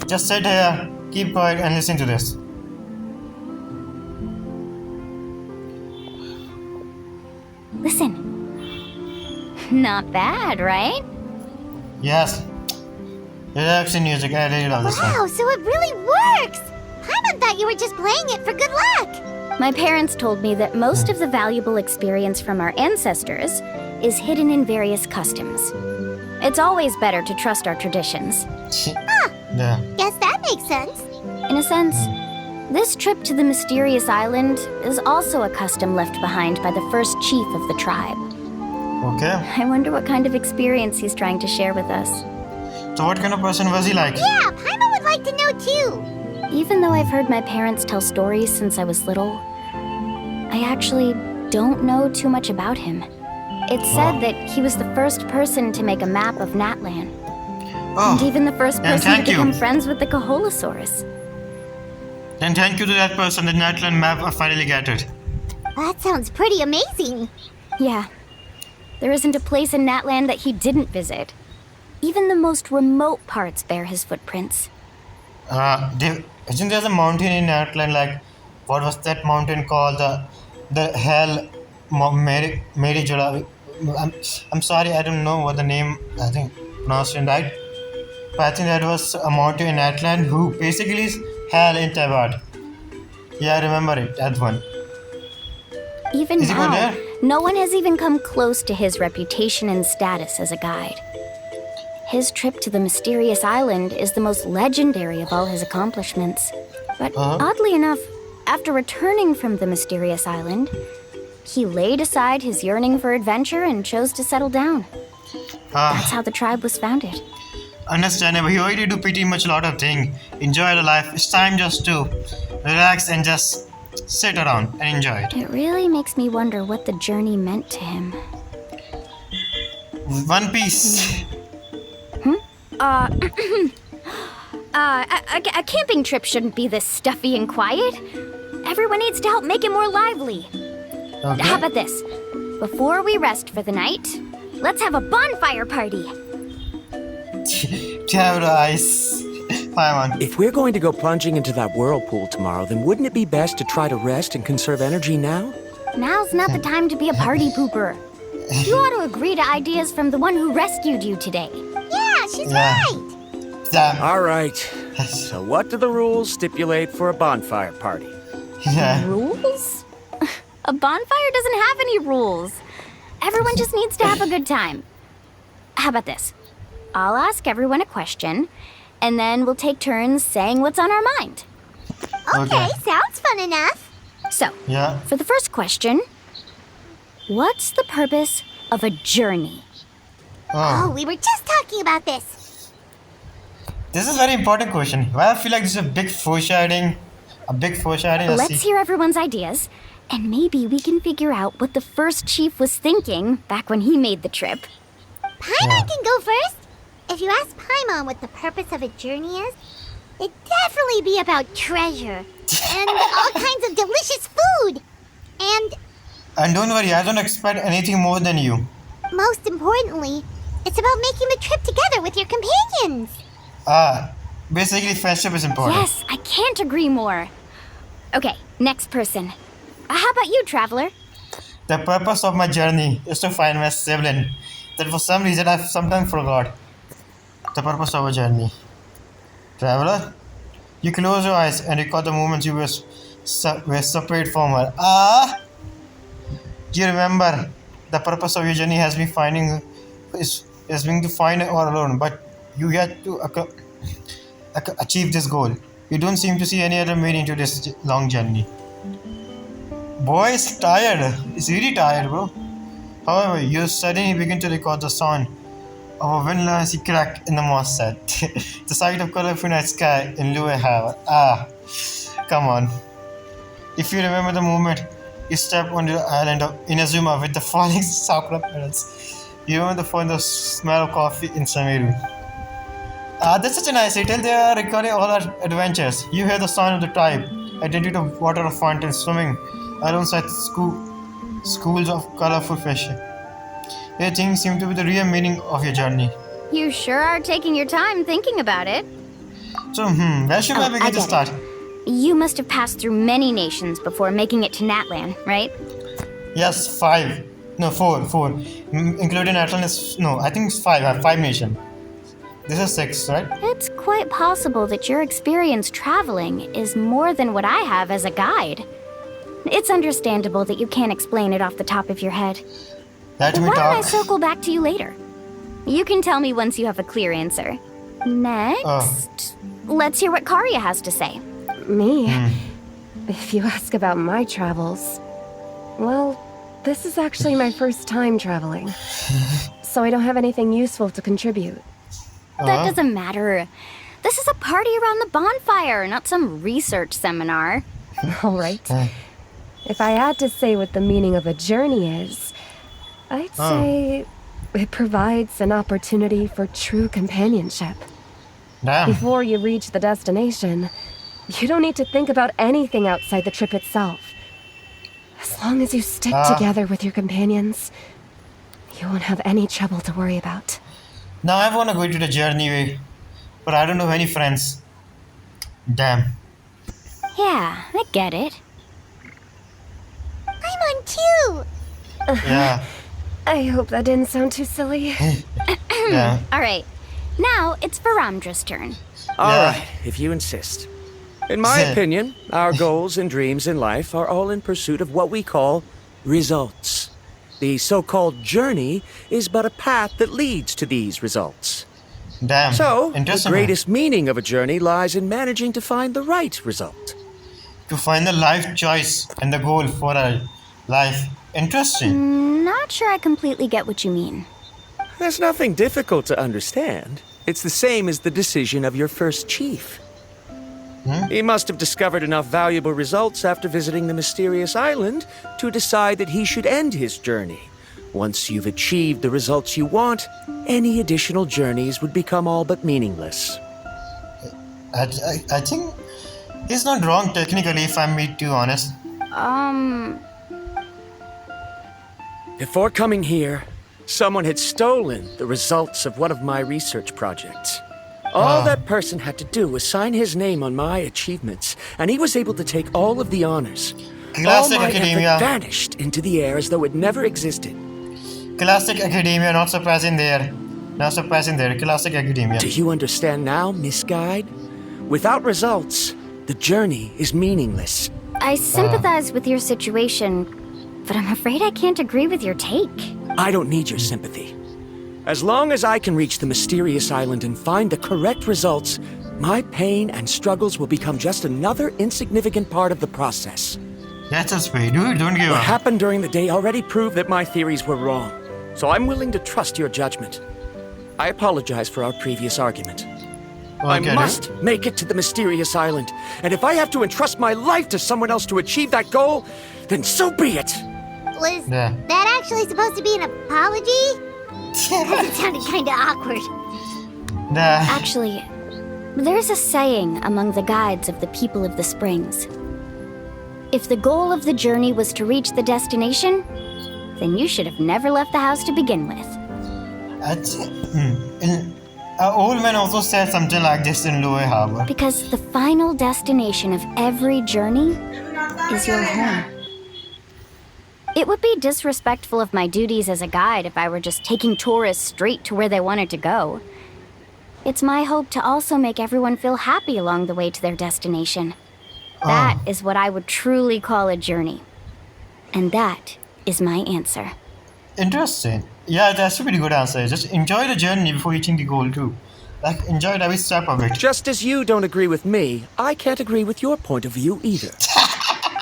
S1: Just sit here, keep quiet and listen to this.
S2: Listen. Not bad, right?
S1: Yes. Relaxing music, I really love this one.
S5: Wow, so it really works! Paimon thought you were just playing it for good luck.
S2: My parents told me that most of the valuable experience from our ancestors is hidden in various customs. It's always better to trust our traditions.
S1: Yeah.
S5: Guess that makes sense.
S2: In a sense, This trip to the mysterious island is also a custom left behind by the first chief of the tribe.
S1: Okay.
S2: I wonder what kind of experience he's trying to share with us.
S1: So what kind of person was he like?
S5: Yeah, Paimon would like to know too.
S2: Even though I've heard my parents tell stories since I was little, I actually don't know too much about him. It's said that he was the first person to make a map of Natlan.
S1: Oh,
S2: And even the first
S1: and
S2: person to
S1: thank you.
S2: become friends with the Kaholasaurs.
S1: Then thank you to that person, the Natlan map I finally got it.
S5: That sounds pretty amazing.
S2: Yeah. There isn't a place in Natlan that he didn't visit. Even the most remote parts bear his footprints.
S1: Isn't there a mountain in Natlan, like, what was that mountain called? The Hell Mary Jula. I'm sorry, I don't know what the name, I think, pronounced it right. But I think that was a mountain in Natlan who basically is Hell in Taiwan. Yeah, I remember it, that one.
S2: Even
S1: Is he going
S2: now,
S1: there?
S2: no one has even come close to his reputation and status as a guide. His trip to the mysterious island is the most legendary of all his accomplishments. But oddly enough, after returning from the mysterious island, he laid aside his yearning for adventure and chose to settle down. That's how the tribe was founded.
S1: Understandable. He already do pretty much a lot of things. Enjoy the life. It's time just to relax and just sit around and enjoy it.
S2: It really makes me wonder what the journey meant to him.
S1: One Piece.
S2: A camping trip shouldn't be this stuffy and quiet. Everyone needs to help make it more lively.
S1: Okay.
S2: How about this? Before we rest for the night, let's have a bonfire party.
S1: Terrorize. Paimon.
S4: If we're going to go plunging into that whirlpool tomorrow, then wouldn't it be best to try to rest and conserve energy now?
S2: Now's not the time to be a party pooper. You ought to agree to ideas from the one who rescued you today.
S5: Yeah, she's
S1: Yeah.
S5: right.
S1: Damn.
S4: All right. So what do the rules stipulate for a bonfire party?
S1: Yeah.
S2: Rules? A bonfire doesn't have any rules. Everyone just needs to have a good time. How about this? I'll ask everyone a question, and then we'll take turns saying what's on our mind.
S5: Okay, sounds fun enough.
S2: So,
S1: Yeah.
S2: for the first question, what's the purpose of a journey?
S5: Oh, we were just talking about this.
S1: This is a very important question. Well, I feel like this is a big foreshadowing.
S2: Let's hear everyone's ideas, and maybe we can figure out what the first chief was thinking back when he made the trip.
S5: Paimon can go first. If you ask Paimon what the purpose of a journey is, it'd definitely be about treasure and all kinds of delicious food.
S1: And don't worry, I don't expect anything more than you.
S5: Most importantly, it's about making the trip together with your companions.
S1: Basically, friendship is important.
S2: Yes, I can't agree more. Okay, next person. How about you, traveler?
S1: The purpose of my journey is to find my sibling that for some reason I've sometimes forgot. The purpose of a journey. Traveler, you close your eyes and recall the moments you were separate from her. Do you remember the purpose of your journey has been being to find her all alone, but you had to achieve this goal. You don't seem to see any other meaning to this long journey. Boy is tired. He's really tired, bro. However, you suddenly begin to recall the sound of a windlassy crack in the moss set. The sight of colorful night sky in lower heaven. Come on. If you remember the moment you stepped on the island of Inazuma with the falling sakura petals, you remember the smell of coffee in Samiru. That's such a nice detail. They are recording all our adventures. You hear the sound of the tribe, identity of water of fountains swimming alongside schools of colorful fish. These things seem to be the real meaning of your journey.
S2: You sure are taking your time thinking about it.
S1: So, where should I begin to start?
S2: You must have passed through many nations before making it to Natlan, right?
S1: Yes, 5. No, 4. Including Atlantis. No, I think it's 5. I have 5 nations. This is 6, right?
S2: It's quite possible that your experience traveling is more than what I have as a guide. It's understandable that you can't explain it off the top of your head.
S1: Let me
S2: Why don't I
S1: talk.
S2: circle back to you later? You can tell me once you have a clear answer. Next, let's hear what Karya has to say.
S3: Me? If you ask about my travels, well, this is actually my first time traveling. So I don't have anything useful to contribute.
S2: That doesn't matter. This is a party around the bonfire, not some research seminar.
S3: All right. If I had to say what the meaning of a journey is, I'd say it provides an opportunity for true companionship.
S1: Damn.
S3: Before you reach the destination, you don't need to think about anything outside the trip itself. As long as you stick together with your companions, you won't have any trouble to worry about.
S1: Now I want to go to the journey way, but I don't have any friends. Damn.
S2: Yeah, I get it.
S5: I'm on too.
S1: Yeah.
S3: I hope that didn't sound too silly.
S1: Yeah.
S2: All right, now it's Varamdra's turn.
S4: All right, if you insist. In my opinion, our goals and dreams in life are all in pursuit of what we call results. The so-called journey is but a path that leads to these results.
S1: Damn.
S4: So, the
S1: interesting.
S4: greatest meaning of a journey lies in managing to find the right result.
S1: To find the life choice and the goal for a life. Interesting.
S2: Not sure I completely get what you mean.
S4: There's nothing difficult to understand. It's the same as the decision of your first chief. He must have discovered enough valuable results after visiting the mysterious island to decide that he should end his journey. Once you've achieved the results you want, any additional journeys would become all but meaningless.
S1: I think he's not wrong technically, if I'm being too honest.
S4: Before coming here, someone had stolen the results of one of my research projects. All that person had to do was sign his name on my achievements, and he was able to take all of the honors.
S1: Classic
S4: all my
S1: academia.
S4: effort vanished into the air as though it never existed.
S1: Classic academia, not surprising there. Not surprising there. Classic academia.
S4: Do you understand now, Miss Guide? Without results, the journey is meaningless.
S2: I sympathize with your situation, but I'm afraid I can't agree with your take.
S4: I don't need your sympathy. As long as I can reach the mysterious island and find the correct results, my pain and struggles will become just another insignificant part of the process.
S1: That's a spade, dude. Don't give
S4: What
S1: up.
S4: happened during the day already proved that my theories were wrong, so I'm willing to trust your judgment. I apologize for our previous argument. I
S1: Okay,
S4: must make it to the mysterious island, and if I have to entrust my life to someone else to achieve that goal, then so be it.
S5: Was
S1: Yeah.
S5: that actually supposed to be an apology? Because it sounded kind of awkward.
S1: Nah.
S2: Actually, there's a saying among the guides of the people of the springs. If the goal of the journey was to reach the destination, then you should have never left the house to begin with.
S1: An old man also said something like this in Lower Harbor.
S2: Because the final destination of every journey is your home. It would be disrespectful of my duties as a guide if I were just taking tourists straight to where they wanted to go. It's my hope to also make everyone feel happy along the way to their destination. That is what I would truly call a journey. And that is my answer.
S1: Interesting. Yeah, that's a pretty good answer. Just enjoy the journey before reaching the goal too. Like, enjoy every step of it.
S4: Just as you don't agree with me, I can't agree with your point of view either.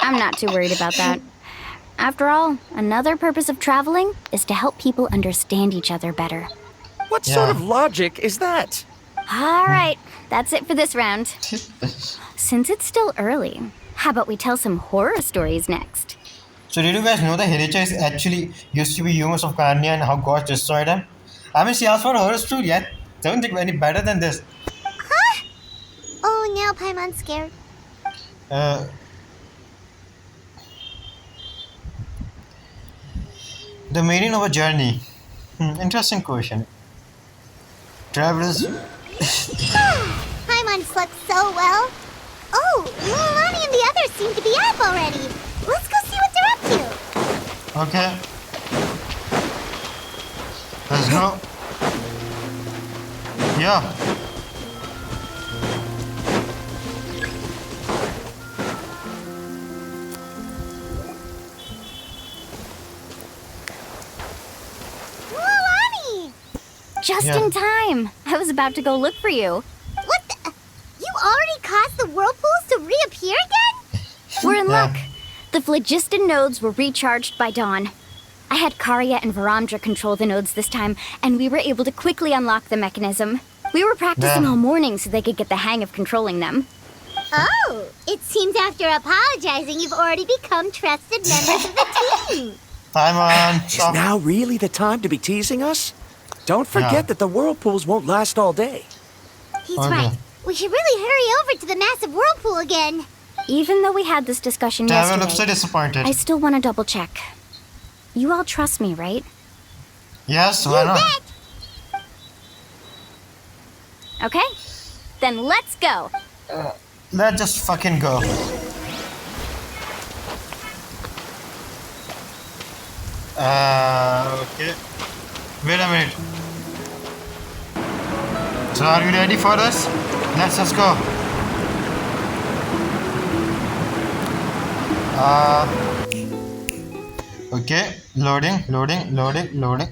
S2: I'm not too worried about that. After all, another purpose of traveling is to help people understand each other better.
S4: What sort of logic is that?
S2: All right, that's it for this round. Since it's still early, how about we tell some horror stories next?
S1: So did you guys know that Hiricha is actually used to be humans of Carnia and how God destroyed them? I mean, she asked for a horror story yet. Don't think any better than this.
S5: Huh? Oh, now Paimon's scared.
S1: The meaning of a journey. Interesting question. Travelers.
S5: Paimon slept so well. Oh, Mualani and the others seem to be up already. Let's go see what they're up to.
S1: Okay. Let's go. Yeah.
S5: Mualani!
S2: Just
S1: Yeah.
S2: in time. I was about to go look for you.
S5: What the? You already caused the whirlpools to reappear again?
S2: We're in
S1: Yeah.
S2: luck. The phlogiston nodes were recharged by dawn. I had Karya and Varamdra control the nodes this time, and we were able to quickly unlock the mechanism. We were practicing
S1: Yeah.
S2: all morning so they could get the hang of controlling them.
S5: Oh, it seems after apologizing, you've already become trusted members of the team.
S1: Time on.
S4: Is
S1: Stop.
S4: now really the time to be teasing us? Don't forget
S1: Yeah.
S4: that the whirlpools won't last all day.
S5: He's
S1: Okay.
S5: right. We should really hurry over to the massive whirlpool again.
S2: Even though we had this discussion
S1: Tavern looks so
S2: yesterday,
S1: disappointed.
S2: I still want to double check. You all trust me, right?
S1: Yes, why not?
S5: Bet.
S2: Okay? Then let's go.
S1: Let's just fucking go. Okay. Wait a minute. So are you ready for this? Let's just go. Okay. Loading, loading, loading, loading.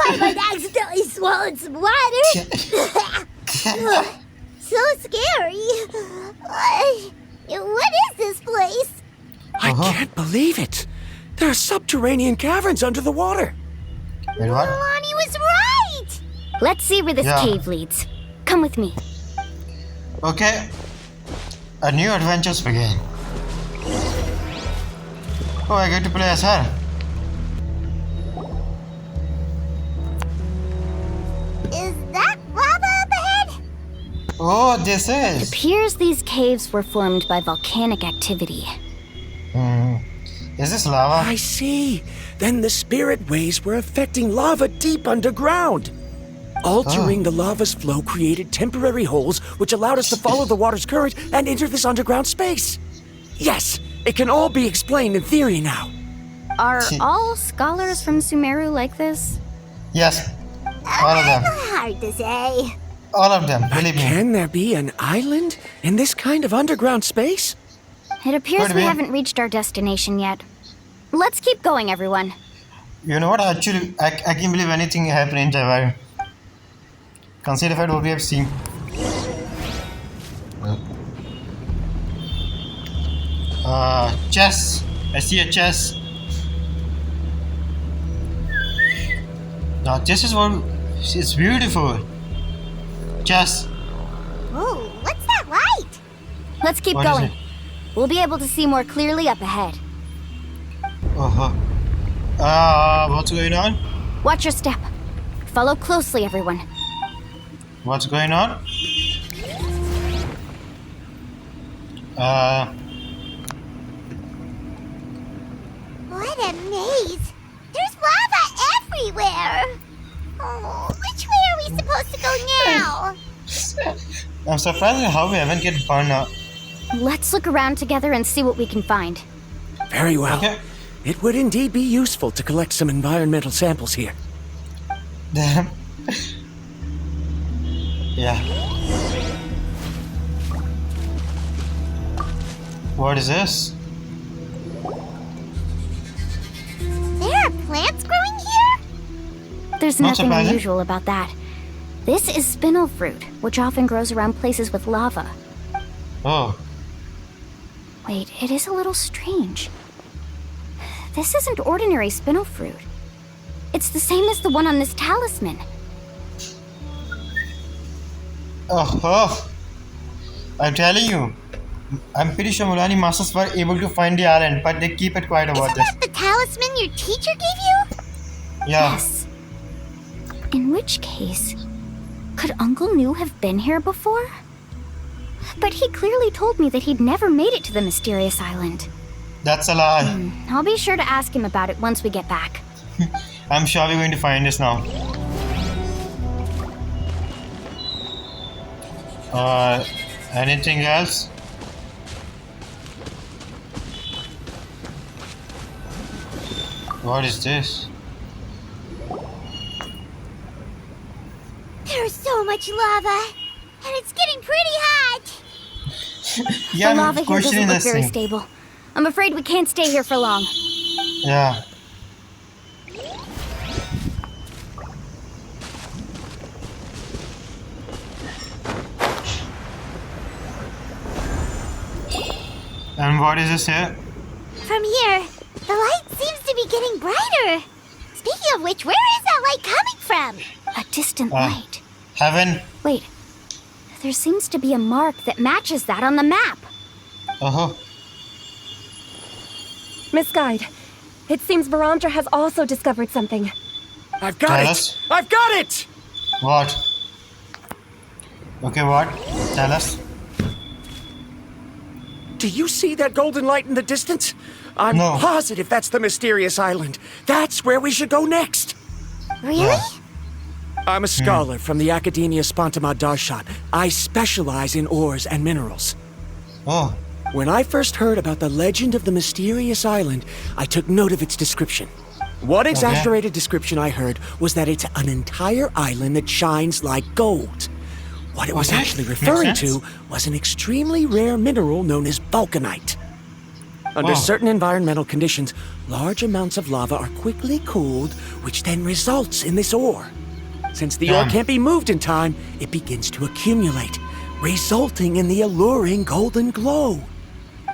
S5: I might accidentally swallowed some water. So scary. What is this place?
S4: I can't believe it. There are subterranean caverns under the water.
S1: Wait, what?
S5: Mualani was right.
S2: Let's see where this
S1: Yeah.
S2: cave leads. Come with me.
S1: Okay. A new adventures begin. Oh, I get to play as her.
S5: Is that lava up ahead?
S1: Oh, this is.
S2: Appears these caves were formed by volcanic activity.
S1: Is this lava?
S4: I see. Then the spirit waves were affecting lava deep underground. Altering the lava's flow created temporary holes which allowed us to follow the water's current and enter this underground space. Yes, it can all be explained in theory now.
S2: Are all scholars from Sumeru like this?
S1: Yes. All of them.
S5: Hard to say.
S1: All of them. Believe me.
S4: Can there be an island in this kind of underground space?
S2: It appears
S1: Could
S2: we
S1: be.
S2: haven't reached our destination yet. Let's keep going, everyone.
S1: You know what? Actually, I can't believe anything happened in Java. Consider what we have seen. Chess. I see a chess. Now this is what. It's beautiful. Chess.
S5: Oh, what's that light?
S2: Let's keep
S1: What is
S2: going.
S1: it?
S2: We'll be able to see more clearly up ahead.
S1: What's going on?
S2: Watch your step. Follow closely, everyone.
S1: What's going on?
S5: What a maze. There's lava everywhere. Oh, which way are we supposed to go now?
S1: I'm surprised at how we haven't get burned out.
S2: Let's look around together and see what we can find.
S4: Very well.
S1: Okay.
S4: It would indeed be useful to collect some environmental samples here.
S1: Damn. Yeah. What is this?
S5: There are plants growing here?
S2: There's
S1: Not
S2: nothing
S1: surprising.
S2: unusual about that. This is spinel fruit, which often grows around places with lava.
S1: Oh.
S2: Wait, it is a little strange. This isn't ordinary spinel fruit. It's the same as the one on this talisman.
S1: Oh. I'm telling you. I'm pretty sure Mualani masters were able to find the island, but they keep it quiet about
S5: Isn't
S1: this.
S5: that the talisman your teacher gave you?
S1: Yeah.
S2: Yes. In which case, could Uncle New have been here before? But he clearly told me that he'd never made it to the mysterious island.
S1: That's a lie.
S2: I'll be sure to ask him about it once we get back.
S1: I'm sure we're going to find this now. Anything else? What is this?
S5: There's so much lava, and it's getting pretty hot.
S1: Yeah,
S2: The
S1: I'm
S2: lava here
S1: questioning
S2: doesn't look
S1: this
S2: very
S1: thing.
S2: stable. I'm afraid we can't stay here for long.
S1: Yeah. And what is this here?
S5: From here, the light seems to be getting brighter. Speaking of which, where is that light coming from?
S2: A distant light.
S1: Heaven.
S2: Wait. There seems to be a mark that matches that on the map.
S1: Oh.
S3: Miss Guide, it seems Varandra has also discovered something.
S4: I've got
S1: Tell
S4: it!
S1: us.
S4: I've got it!
S1: What? Okay, what? Tell us.
S4: Do you see that golden light in the distance? I'm
S1: No.
S4: positive that's the mysterious island. That's where we should go next.
S5: Really?
S1: Yeah.
S4: I'm a scholar from the Academia Spontima Darshan. I specialize in ores and minerals.
S1: Oh.
S4: When I first heard about the legend of the mysterious island, I took note of its description. One exaggerated description I heard was that it's an entire island that shines like gold. What it was
S1: Okay,
S4: actually
S1: makes
S4: referring
S1: sense.
S4: to was an extremely rare mineral known as vulcanite. Under
S1: Oh.
S4: certain environmental conditions, large amounts of lava are quickly cooled, which then results in this ore. Since the ore
S1: Damn.
S4: can't be moved in time, it begins to accumulate, resulting in the alluring golden glow.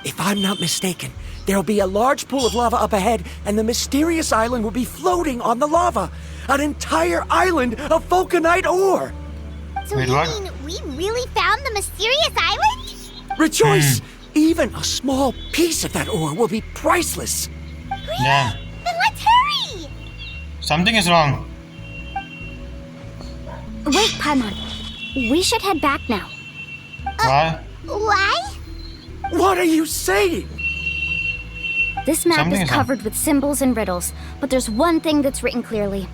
S4: If I'm not mistaken, there'll be a large pool of lava up ahead, and the mysterious island will be floating on the lava. An entire island of vulcanite ore!
S5: So
S1: Wait,
S5: you
S1: what?
S5: mean we really found the mysterious island?
S4: Rejoice! Even a small piece of that ore will be priceless.
S1: Damn.
S5: Then let's hurry!
S1: Something is wrong.
S2: Wait, Paimon. We should head back now.
S1: Why?
S5: Why?
S4: What are you saying?
S2: This map
S1: Something
S2: is
S1: is wrong.
S2: covered with symbols and riddles, but there's one thing that's written clearly.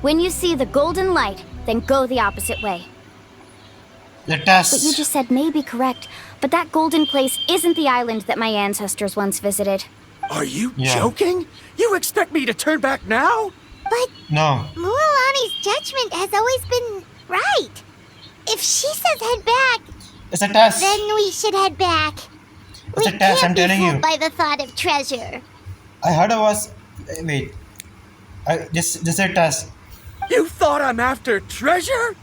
S2: When you see the golden light, then go the opposite way.
S1: The test.
S2: What you just said may be correct, but that golden place isn't the island that my ancestors once visited.
S4: Are you
S1: Yeah.
S4: joking? You expect me to turn back now?
S5: But
S1: No.
S5: Mualani's judgment has always been right. If she says head back,
S1: It's a test.
S5: then we should head back.
S1: It's
S5: We
S1: a test,
S5: can't
S1: I'm
S5: be
S1: telling
S5: fooled
S1: you.
S5: by the thought of treasure.
S1: I heard it was. Wait. This is a test.
S4: You thought I'm after treasure?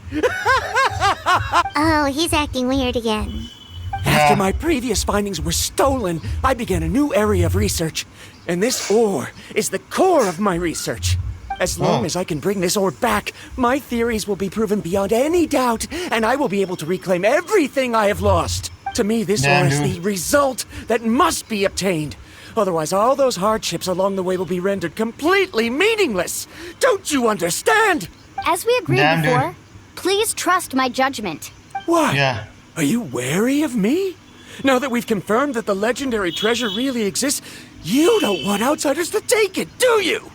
S5: Oh, he's acting weird again.
S4: After
S1: Yeah.
S4: my previous findings were stolen, I began a new area of research. And this ore is the core of my research. As long
S1: Oh.
S4: as I can bring this ore back, my theories will be proven beyond any doubt, and I will be able to reclaim everything I have lost. To me, this
S1: Damn,
S4: ore is
S1: dude.
S4: the result that must be obtained. Otherwise, all those hardships along the way will be rendered completely meaningless. Don't you understand?
S2: As we agreed
S1: Damn, dude.
S2: before, please trust my judgment.
S4: What?
S1: Yeah.
S4: Are you wary of me? Now that we've confirmed that the legendary treasure really exists, you don't want outsiders to take it, do you?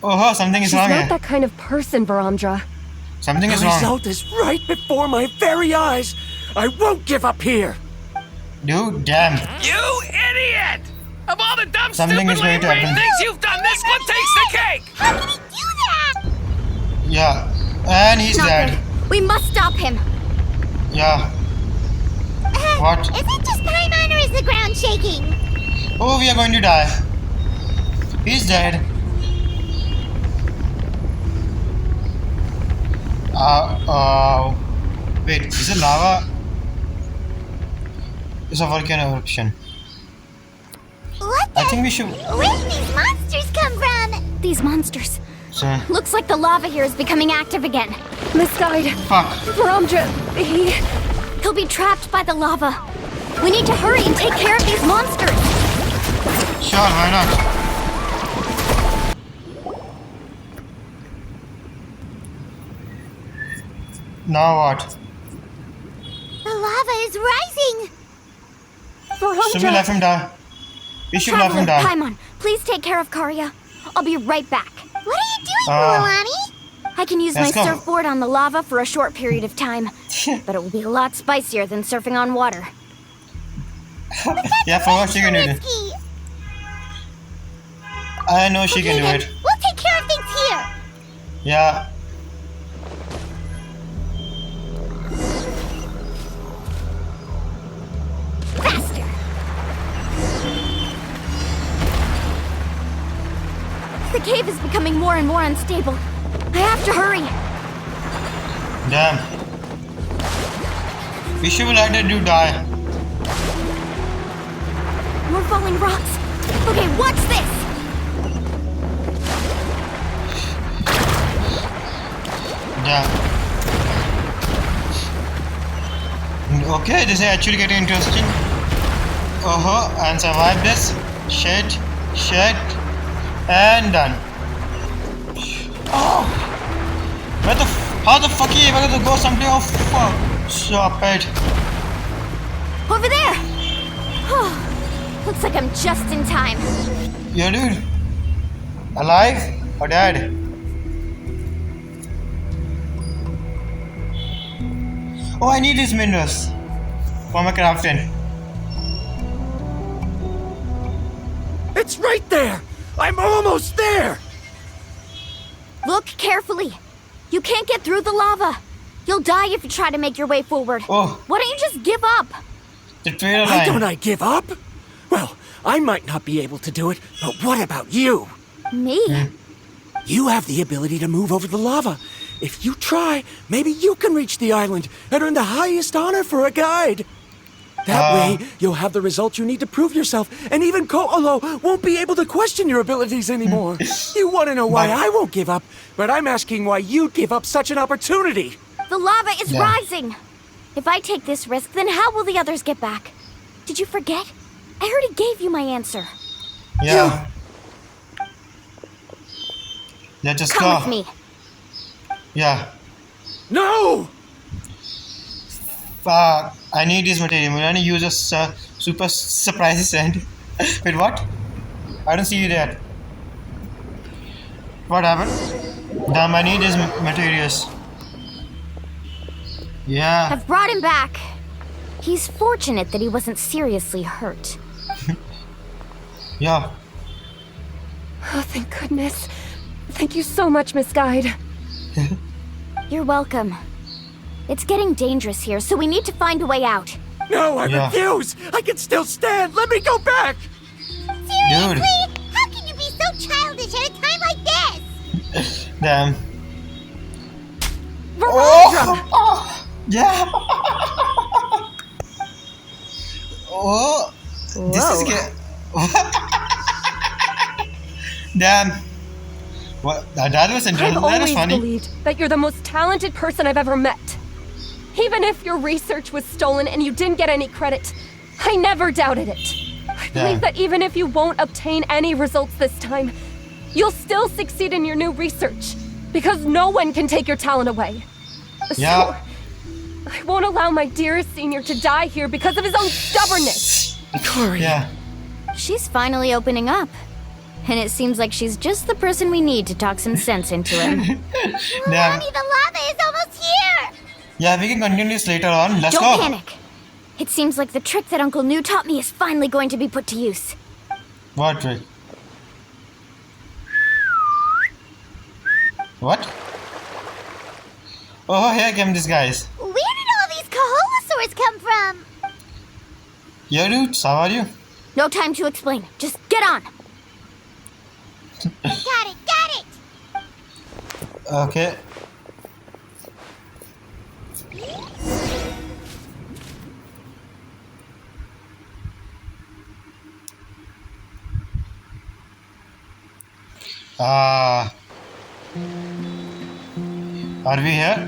S1: Oh, something is
S3: She's
S1: wrong
S3: not
S1: here.
S3: that kind of person, Varandra.
S1: Something
S4: The
S1: is wrong.
S4: result is right before my very eyes. I won't give up here.
S1: Dude, damn.
S6: You idiot! Of all the dumb,
S1: Something
S6: stupid,
S1: is going to
S6: lame-brained
S1: happen.
S6: things you've done, this one takes the cake!
S5: How did he do that?
S1: Yeah. And he's
S2: Not
S1: dead.
S2: good. We must stop him.
S1: Yeah. What?
S5: Is it just Paimon or is the ground shaking?
S1: Oh, we are going to die. He's dead. Wait, is it lava? It's a volcano eruption.
S5: What
S1: I think we should.
S5: Where did these monsters come from?
S2: These monsters.
S1: So,
S2: Looks like the lava here is becoming active again.
S3: Miss Guide,
S1: fuck.
S3: Varandra,
S2: He'll be trapped by the lava. We need to hurry and take care of these monsters.
S1: Sure, why not? Now what?
S5: The lava is rising.
S1: Should we let him die? We should let him
S2: Traveler,
S1: die.
S2: Paimon, please take care of Karya. I'll be right back.
S5: What are you doing, Mualani?
S2: I can use my
S1: Let's go.
S2: surfboard on the lava for a short period of time, but it will be a lot spicier than surfing on water.
S1: Yeah, for what she can do it.
S5: Risky.
S1: I know she can do
S5: then,
S1: it.
S5: We'll take care of things here.
S1: Yeah.
S2: Faster! The cave is becoming more and more unstable. I have to hurry.
S1: Damn. We should let the dude die.
S2: More falling rocks. Okay, watch this!
S1: Yeah. Okay, this is actually getting interesting. And survive this. Shit. And done. Oh! How the fuck are you able to go someday? Oh fuck. Stop it.
S2: Over there! Looks like I'm just in time.
S1: Yeah, dude. Alive or dead? Oh, I need these minerals for my crafting.
S4: It's right there! I'm almost there!
S2: Look carefully. You can't get through the lava. You'll die if you try to make your way forward.
S1: Oh.
S2: Why don't you just give up?
S1: The trail
S4: Why
S1: line.
S4: don't I give up? Well, I might not be able to do it, but what about you?
S2: Me?
S4: You have the ability to move over the lava. If you try, maybe you can reach the island and earn the highest honor for a guide. That way, you'll have the results you need to prove yourself, and even Ko'olo won't be able to question your abilities anymore. You want to know why I won't give up, but I'm asking why you'd give up such an opportunity.
S2: The lava is
S1: Yeah.
S2: rising. If I take this risk, then how will the others get back? Did you forget? I already gave you my answer.
S1: Yeah. Yeah, just
S2: Come
S1: go.
S2: with me.
S1: Yeah.
S4: No!
S1: I need this material. Mualani uses super surprise send. Wait, what? I don't see you there. What happened? Damn, I need these materials. Yeah.
S2: I've brought him back. He's fortunate that he wasn't seriously hurt.
S1: Yeah.
S3: Oh, thank goodness. Thank you so much, Miss Guide.
S2: You're welcome. It's getting dangerous here, so we need to find a way out.
S4: No, I
S1: Yeah.
S4: refuse! I can still stand! Let me go back!
S5: Seriously? How can you be so childish at a time like this?
S1: Damn.
S3: Verandra!
S1: Oh, yeah. Oh, this is good. Damn. What? That was
S3: I've
S1: interesting. That was
S3: always
S1: funny.
S3: believed that you're the most talented person I've ever met. Even if your research was stolen and you didn't get any credit, I never doubted it. I believe that even if you won't obtain any results this time, you'll still succeed in your new research, because no one can take your talent away.
S1: Yeah.
S3: So, I won't allow my dearest senior to die here because of his own stubbornness.
S4: Cory.
S1: Yeah.
S2: She's finally opening up. And it seems like she's just the person we need to talk some sense into him.
S1: Damn.
S5: Mommy, the lava is almost here!
S1: Yeah, we can continue this later on. Let's
S2: Don't
S1: go.
S2: panic. It seems like the trick that Uncle New taught me is finally going to be put to use.
S1: What trick? What? Oh, here come these guys.
S5: Where did all these Kaholosaurs come from?
S1: Yeah, dudes, how are you?
S2: No time to explain. Just get on.
S5: Got it!
S1: Okay. Are we here?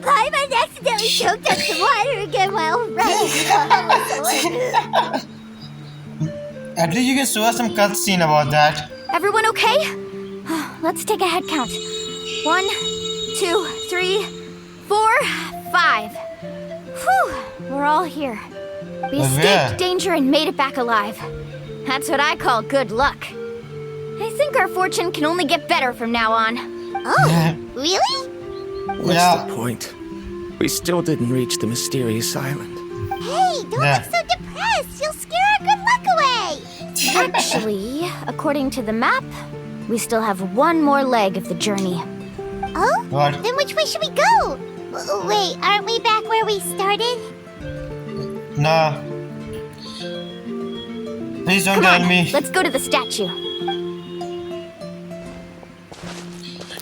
S5: Paimon accidentally choked on some water again while riding Kaholosaur.
S1: At least you can show us some cutscene about that.
S2: Everyone okay? Let's take a head count. 1, 2, 3, 4, 5. Whew, we're all here. We
S1: Yeah.
S2: escaped danger and made it back alive. That's what I call good luck. I think our fortune can only get better from now on.
S5: Oh, really?
S4: What's
S1: Yeah.
S4: the point? We still didn't reach the mysterious island.
S5: Hey, don't
S1: Yeah.
S5: look so depressed. You'll scare our good luck away.
S2: Actually, according to the map, we still have one more leg of the journey.
S5: Oh?
S1: What?
S5: Then which way should we go? Wait, aren't we back where we started?
S1: No. Please don't
S2: Come
S1: tell
S2: on,
S1: me.
S2: let's go to the statue.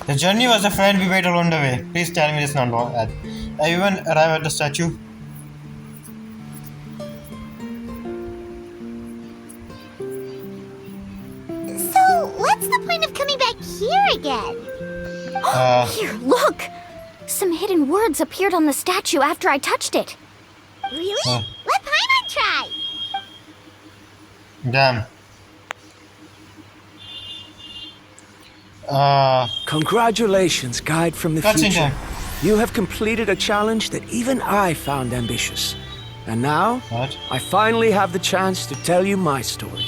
S1: The journey was a friend we made along the way. Please tell me this not wrong. Everyone arrive at the statue.
S5: What's the point of coming back here again?
S2: Here, look! Some hidden words appeared on the statue after I touched it.
S5: Really? Let Paimon try.
S1: Damn.
S4: Congratulations, guide from the
S1: Cutscene
S4: future.
S1: time.
S4: You have completed a challenge that even I found ambitious. And now,
S1: What?
S4: I finally have the chance to tell you my story.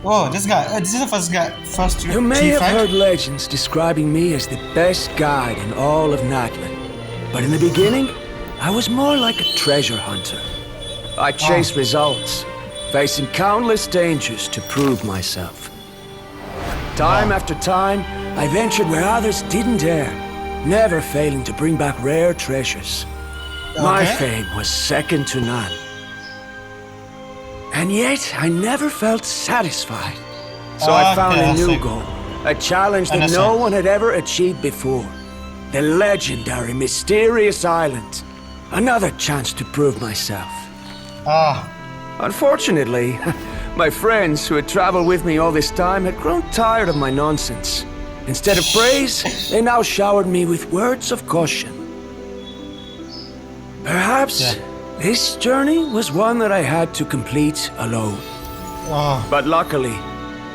S1: Oh, this guy. This is the first guy. First
S4: You may
S1: chief,
S4: have
S1: right?
S4: heard legends describing me as the best guide in all of Natlan. But in the beginning, I was more like a treasure hunter. I chased results, facing countless dangers to prove myself. Time after time, I ventured where others didn't dare, never failing to bring back rare treasures. My
S1: Okay.
S4: fame was second to none. And yet, I never felt satisfied. So I found
S1: Okay,
S4: a
S1: I
S4: new
S1: see.
S4: goal, a challenge that no
S1: Understand.
S4: one had ever achieved before. The legendary Mysterious Island. Another chance to prove myself.
S1: Ah,
S4: Unfortunately, my friends who had traveled with me all this time had grown tired of my nonsense. Instead of praise, they now showered me with words of caution. Perhaps this journey was one that I had to complete alone.
S1: oh.
S4: But luckily,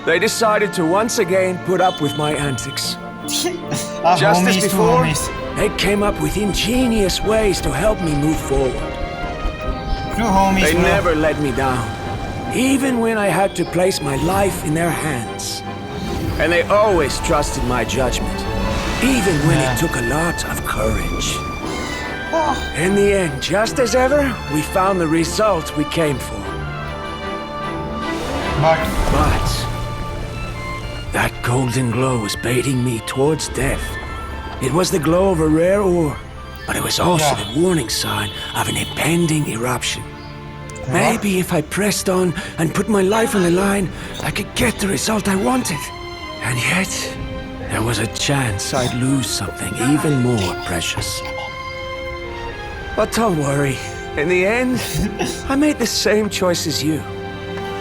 S4: they decided to once again put up with my antics. Just as
S1: Homies to
S4: before,
S1: homies.
S4: they came up with ingenious ways to help me move forward.
S1: True homies,
S4: They
S1: bro.
S4: never let me down, even when I had to place my life in their hands. And they always trusted my judgment, even when
S1: Yeah.
S4: it took a lot of courage. In the end, just as ever, we found the result we came for.
S1: But
S4: But that golden glow was baiting me towards death. It was the glow of a rare ore, but it was also
S1: Yeah.
S4: the warning sign of an impending eruption. Maybe if I pressed on and put my life on the line, I could get the result I wanted. And yet, there was a chance I'd lose something even more precious. But don't worry. In the end, I made the same choice as you.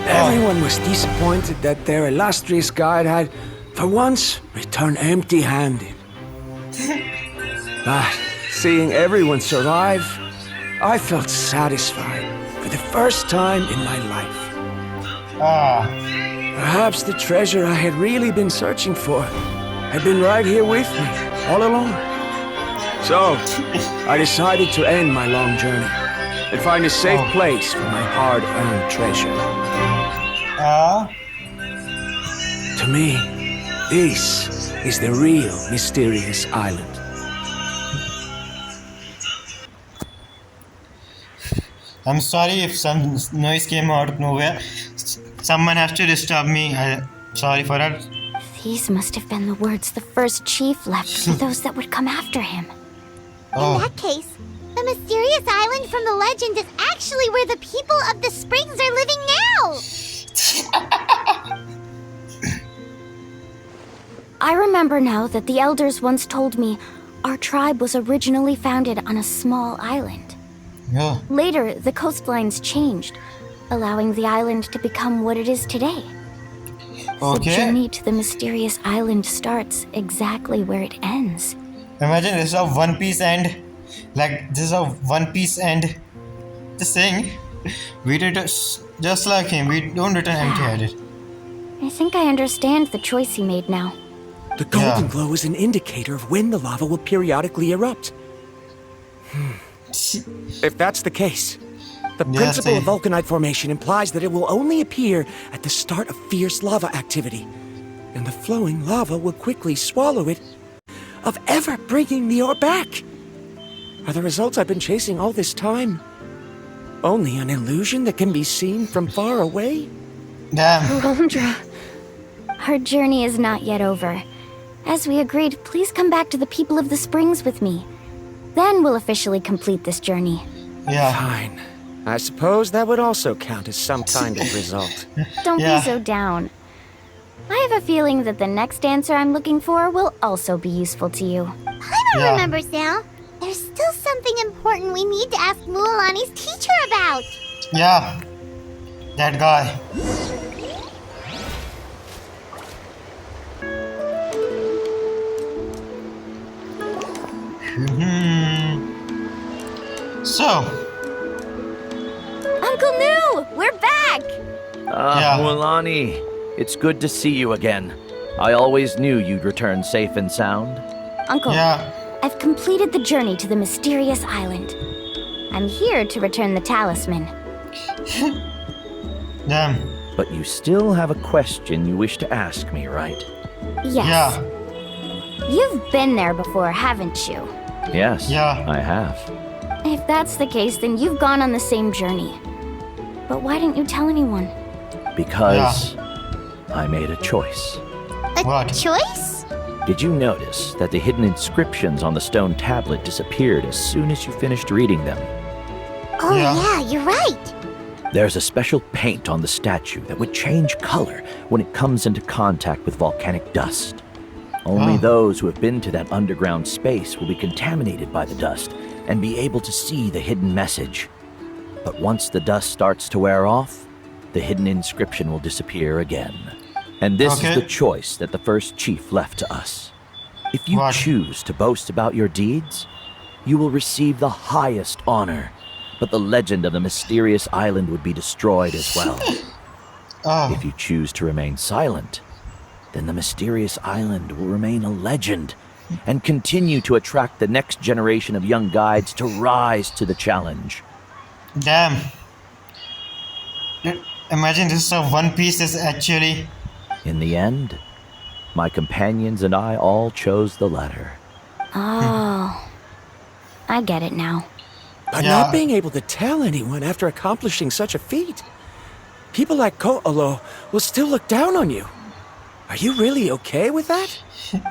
S4: Everyone was disappointed that their illustrious guide had, for once, returned empty-handed. But seeing everyone survive, I felt satisfied for the first time in my life. Perhaps the treasure I had really been searching for had been right here with me, all along. So, I decided to end my long journey and find a safe place for my hard-earned treasure. To me, this is the real Mysterious Island.
S1: I'm sorry if some noise came out of nowhere. Someone has to disturb me. Sorry for that.
S2: These must have been the words the first chief left for those that would come after him.
S1: Oh.
S5: In that case, the mysterious island from the legend is actually where the people of the springs are living now!
S2: I remember now that the elders once told me our tribe was originally founded on a small island.
S1: Yeah.
S2: Later, the coastlines changed, allowing the island to become what it is today. The
S1: Okay.
S2: journey to the mysterious island starts exactly where it ends.
S1: Imagine this is a One Piece end. Like, this is a One Piece end. The saying, we did just like him. We don't return empty-handed.
S2: I think I understand the choice he made now.
S4: The golden
S1: Yeah.
S4: glow is an indicator of when the lava will periodically erupt. If that's the case, the
S1: Yeah,
S4: principle of
S1: see.
S4: vulcanite formation implies that it will only appear at the start of fierce lava activity, and the flowing lava will quickly swallow it, of ever bringing the ore back. Are the results I've been chasing all this time only an illusion that can be seen from far away?
S1: Damn.
S2: Alondra, our journey is not yet over. As we agreed, please come back to the people of the springs with me. Then we'll officially complete this journey.
S1: Yeah.
S4: Fine. I suppose that would also count as some kind of result.
S2: Don't
S1: Yeah.
S2: be so down. I have a feeling that the next answer I'm looking for will also be useful to you.
S5: Paimon
S1: Yeah.
S5: remembers now. There's still something important we need to ask Mualani's teacher about.
S1: Yeah. That guy. So,
S2: Uncle New, we're back!
S1: Yeah.
S7: Mualani, it's good to see you again. I always knew you'd return safe and sound.
S2: Uncle,
S1: yeah.
S2: I've completed the journey to the mysterious island. I'm here to return the talisman.
S1: Damn.
S7: But you still have a question you wish to ask me, right?
S2: Yes.
S1: Yeah.
S2: You've been there before, haven't you?
S7: Yes,
S1: Yeah.
S7: I have.
S2: If that's the case, then you've gone on the same journey. But why didn't you tell anyone?
S7: Because I made a choice.
S5: A
S1: What?
S5: choice?
S7: Did you notice that the hidden inscriptions on the stone tablet disappeared as soon as you finished reading them?
S5: Oh,
S1: Yeah.
S5: yeah, you're right.
S7: There's a special paint on the statue that would change color when it comes into contact with volcanic dust. Only
S1: Oh.
S7: those who have been to that underground space will be contaminated by the dust and be able to see the hidden message. But once the dust starts to wear off, the hidden inscription will disappear again. And this
S1: Okay.
S7: is the choice that the first chief left to us. If you
S1: What?
S7: choose to boast about your deeds, you will receive the highest honor, but the legend of the mysterious island would be destroyed as well.
S1: Oh.
S7: If you choose to remain silent, then the mysterious island will remain a legend and continue to attract the next generation of young guides to rise to the challenge.
S1: Damn. Imagine this One Piece is actually.
S7: In the end, my companions and I all chose the latter.
S2: Oh. I get it now.
S4: But
S1: Yeah.
S4: not being able to tell anyone after accomplishing such a feat. People like Ko'olo will still look down on you. Are you really okay with that?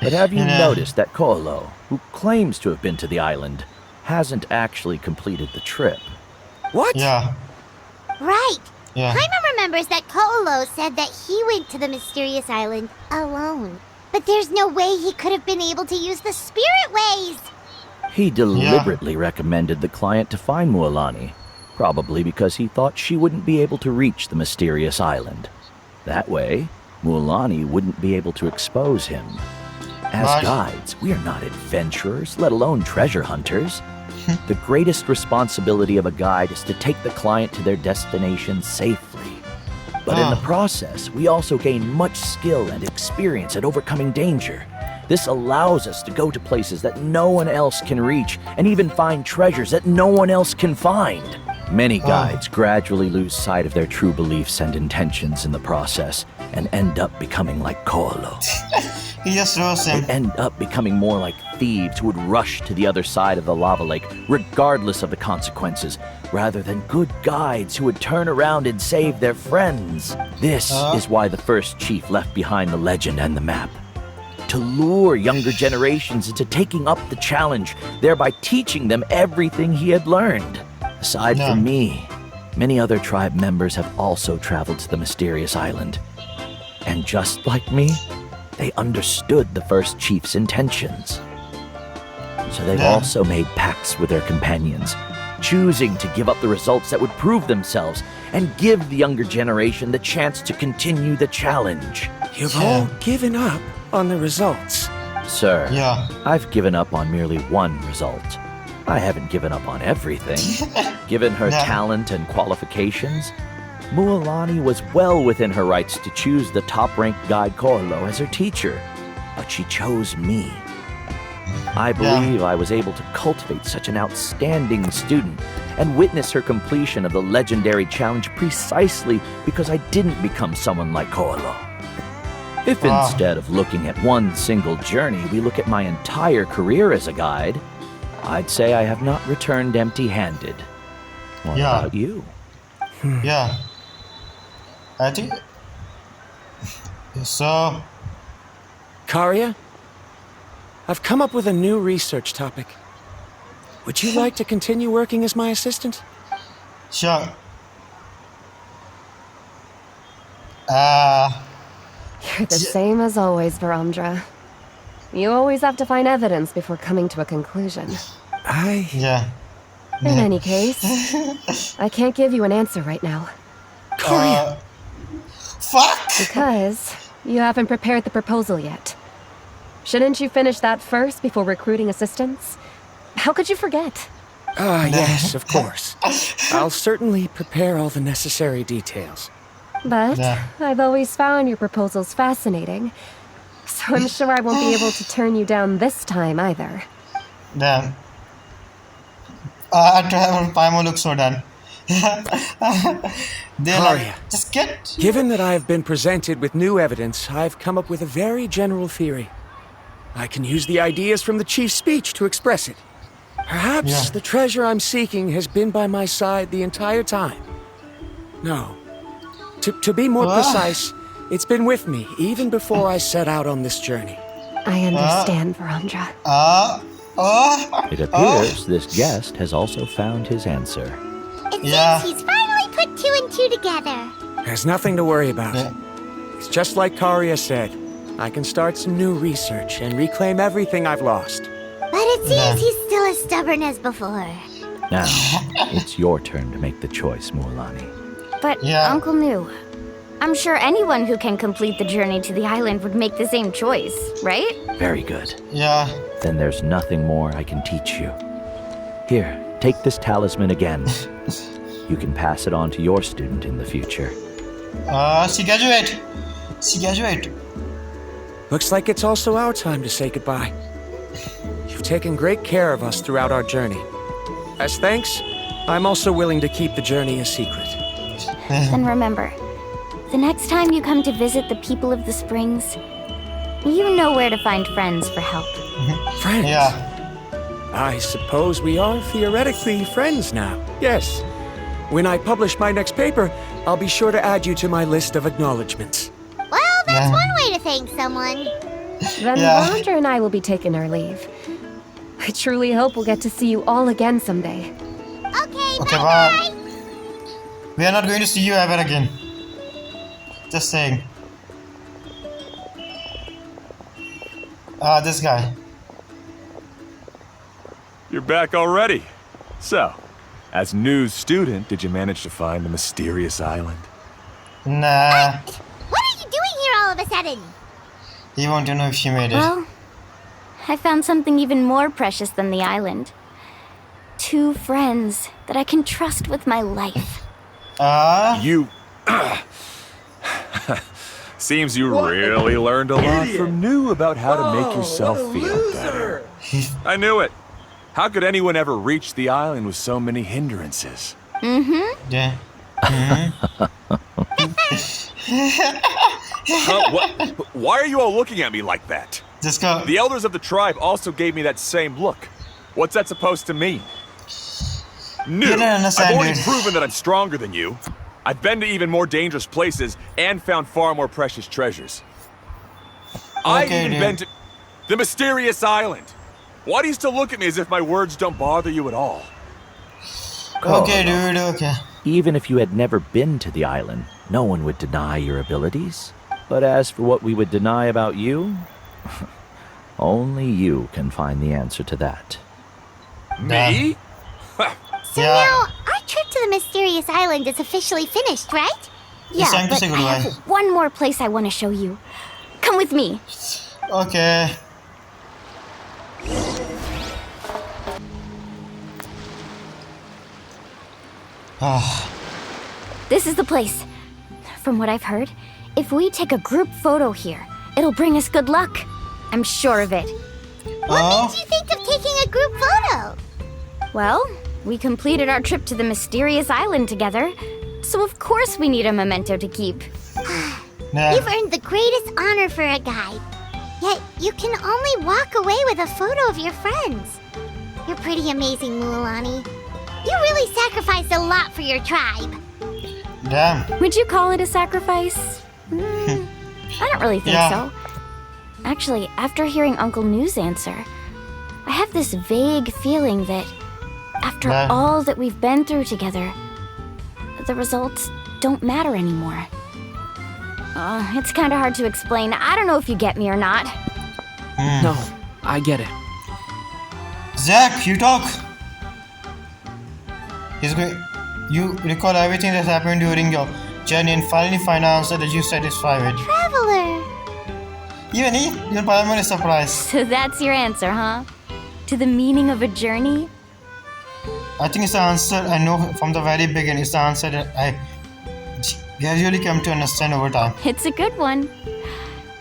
S7: But have you
S1: Yeah.
S7: noticed that Ko'olo, who claims to have been to the island, hasn't actually completed the trip?
S4: What?
S1: Yeah.
S5: Right.
S1: Yeah.
S5: Paimon remembers that Ko'olo said that he went to the mysterious island alone. But there's no way he could have been able to use the spirit ways.
S7: He deliberately recommended the client to find Mualani, probably because he thought she wouldn't be able to reach the mysterious island. That way, Mualani wouldn't be able to expose him. As
S1: Right.
S7: guides, we are not adventurers, let alone treasure hunters. The greatest responsibility of a guide is to take the client to their destination safely. But in the process, we also gain much skill and experience at overcoming danger. This allows us to go to places that no one else can reach and even find treasures that no one else can find. Many guides gradually lose sight of their true beliefs and intentions in the process and end up becoming like Ko'olo.
S1: He just roast him.
S7: They end up becoming more like thieves who would rush to the other side of the lava lake regardless of the consequences, rather than good guides who would turn around and save their friends. This is why the first chief left behind the legend and the map. To lure younger generations into taking up the challenge, thereby teaching them everything he had learned. Aside from me, many other tribe members have also traveled to the mysterious island. And just like me, they understood the first chief's intentions. So they've also made pacts with their companions, choosing to give up the results that would prove themselves and give the younger generation the chance to continue the challenge.
S4: You've all given up on the results.
S7: Sir,
S1: Yeah.
S7: I've given up on merely one result. I haven't given up on everything. Given her
S1: No.
S7: talent and qualifications, Mualani was well within her rights to choose the top-ranked guide Ko'olo as her teacher, but she chose me. I believe I was able to cultivate such an outstanding student and witness her completion of the legendary challenge precisely because I didn't become someone like Ko'olo. If instead of looking at one single journey, we look at my entire career as a guide, I'd say I have not returned empty-handed. What
S1: Yeah.
S7: about you?
S1: Yeah. I think. So.
S4: Karia, I've come up with a new research topic. Would you like to continue working as my assistant?
S1: Sure.
S3: You're the same as always, Varamdra. You always have to find evidence before coming to a conclusion.
S1: Yeah.
S3: In any case, I can't give you an answer right now.
S1: Fuck!
S3: Because you haven't prepared the proposal yet. Shouldn't you finish that first before recruiting assistants? How could you forget?
S4: Yes, of course. I'll certainly prepare all the necessary details.
S3: But
S1: Yeah.
S3: I've always found your proposals fascinating. So I'm sure I won't be able to turn you down this time either.
S1: Damn. Travel Paimon looks so done. They're like,
S4: Arya.
S1: just get.
S4: Given that I have been presented with new evidence, I've come up with a very general theory. I can use the ideas from the chief's speech to express it. Perhaps
S1: Yeah.
S4: the treasure I'm seeking has been by my side the entire time. No. To be more precise, it's been with me even before I set out on this journey.
S3: I understand, Verandra.
S7: It appears this guest has also found his answer.
S5: It
S1: Yeah.
S5: seems he's finally put two and two together.
S4: There's nothing to worry about.
S1: Yeah.
S4: It's just like Karia said. I can start some new research and reclaim everything I've lost.
S5: But it seems
S1: Yeah.
S5: he's still as stubborn as before.
S7: Now, it's your turn to make the choice, Mualani.
S2: But
S1: Yeah.
S2: Uncle knew. I'm sure anyone who can complete the journey to the island would make the same choice, right?
S7: Very good.
S1: Yeah.
S7: Then there's nothing more I can teach you. Here, take this talisman again. You can pass it on to your student in the future.
S1: She graduate. She graduate.
S4: Looks like it's also our time to say goodbye. You've taken great care of us throughout our journey. As thanks, I'm also willing to keep the journey a secret.
S2: Then remember, the next time you come to visit the people of the springs, you know where to find friends for help.
S4: Friends?
S1: Yeah.
S4: I suppose we are theoretically friends now. Yes. When I publish my next paper, I'll be sure to add you to my list of acknowledgments.
S5: Well, that's
S1: Yeah.
S5: one way to thank someone.
S3: Then
S1: Yeah.
S3: Verandra and I will be taking our leave. I truly hope we'll get to see you all again someday.
S5: Okay,
S1: Okay,
S5: bye-bye.
S1: bye. We are not going to see you ever again. Just saying. This guy.
S8: You're back already. So, as new student, did you manage to find the mysterious island?
S1: Nah.
S5: What are you doing here all of a sudden?
S1: He want to know if she made it.
S2: Well, I found something even more precious than the island. 2 friends that I can trust with my life.
S8: You... Seems you really learned a lot from new about how to make yourself feel better. I knew it. How could anyone ever reach the island with so many hindrances?
S1: Yeah.
S8: Why are you all looking at me like that?
S1: Just go.
S8: The elders of the tribe also gave me that same look. What's that supposed to mean? New.
S1: You don't understand,
S8: I've already
S1: dude.
S8: proven that I'm stronger than you. I've been to even more dangerous places and found far more precious treasures. I've
S1: Okay,
S8: even
S1: dude.
S8: been to the mysterious island. Why do you still look at me as if my words don't bother you at all?
S1: Okay, dude. Okay.
S7: Even if you had never been to the island, no one would deny your abilities. But as for what we would deny about you, only you can find the answer to that.
S8: Me?
S5: So
S1: Yeah.
S5: now, our trip to the mysterious island is officially finished, right?
S1: It's time
S2: Yeah,
S1: to
S2: but
S1: say
S2: I
S1: goodbye.
S2: have one more place I want to show you. Come with me.
S1: Okay.
S2: This is the place. From what I've heard, if we take a group photo here, it'll bring us good luck. I'm sure of it.
S1: Oh.
S5: What made you think of taking a group photo?
S2: Well, we completed our trip to the mysterious island together, so of course we need a memento to keep.
S1: Yeah.
S5: You've earned the greatest honor for a guide. Yet, you can only walk away with a photo of your friends. You're pretty amazing, Mualani. You really sacrificed a lot for your tribe.
S1: Damn.
S2: Would you call it a sacrifice? I don't really think
S1: Yeah.
S2: so. Actually, after hearing Uncle New's answer, I have this vague feeling that after
S1: Yeah.
S2: all that we've been through together, the results don't matter anymore. It's kind of hard to explain. I don't know if you get me or not.
S9: No, I get it.
S1: Zach, you talk. He's going. You recall everything that happened during your journey and finally find an answer that you satisfy with.
S5: Traveler.
S1: Even Paimon is surprised.
S2: So that's your answer, huh? to the meaning of a journey?
S1: I think it's the answer I know from the very beginning. It's the answer that I gradually come to understand over time.
S2: It's a good one.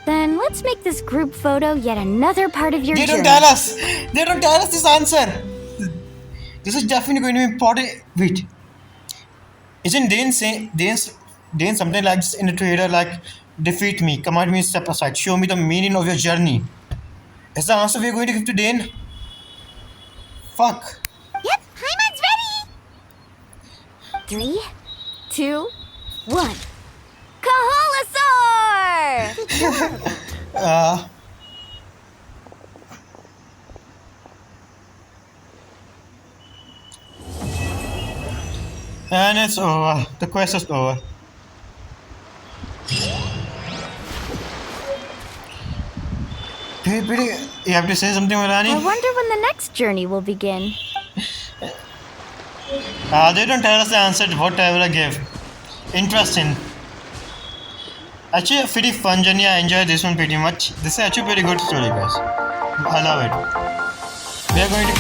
S2: Then let's make this group photo yet another part of your
S1: They
S2: journey.
S1: don't tell us. They don't tell us this answer. This is definitely going to be important. Wait, isn't Dane something like this in the trailer? Like, defeat me, command me, step aside, show me the meaning of your journey. Is the answer we're going to give to Dane? Fuck.
S5: Yep, Paimon's ready.
S2: 3, 2, 1. Kaholasaur!
S1: And it's over. The quest is over. Hey, pretty. You have to say something, Mualani?
S2: I wonder when the next journey will begin.
S1: They don't tell us the answer to whatever I give. Interesting. Actually, a pretty fun journey. I enjoyed this one pretty much. This is actually a pretty good story, guys. I love it. We are going to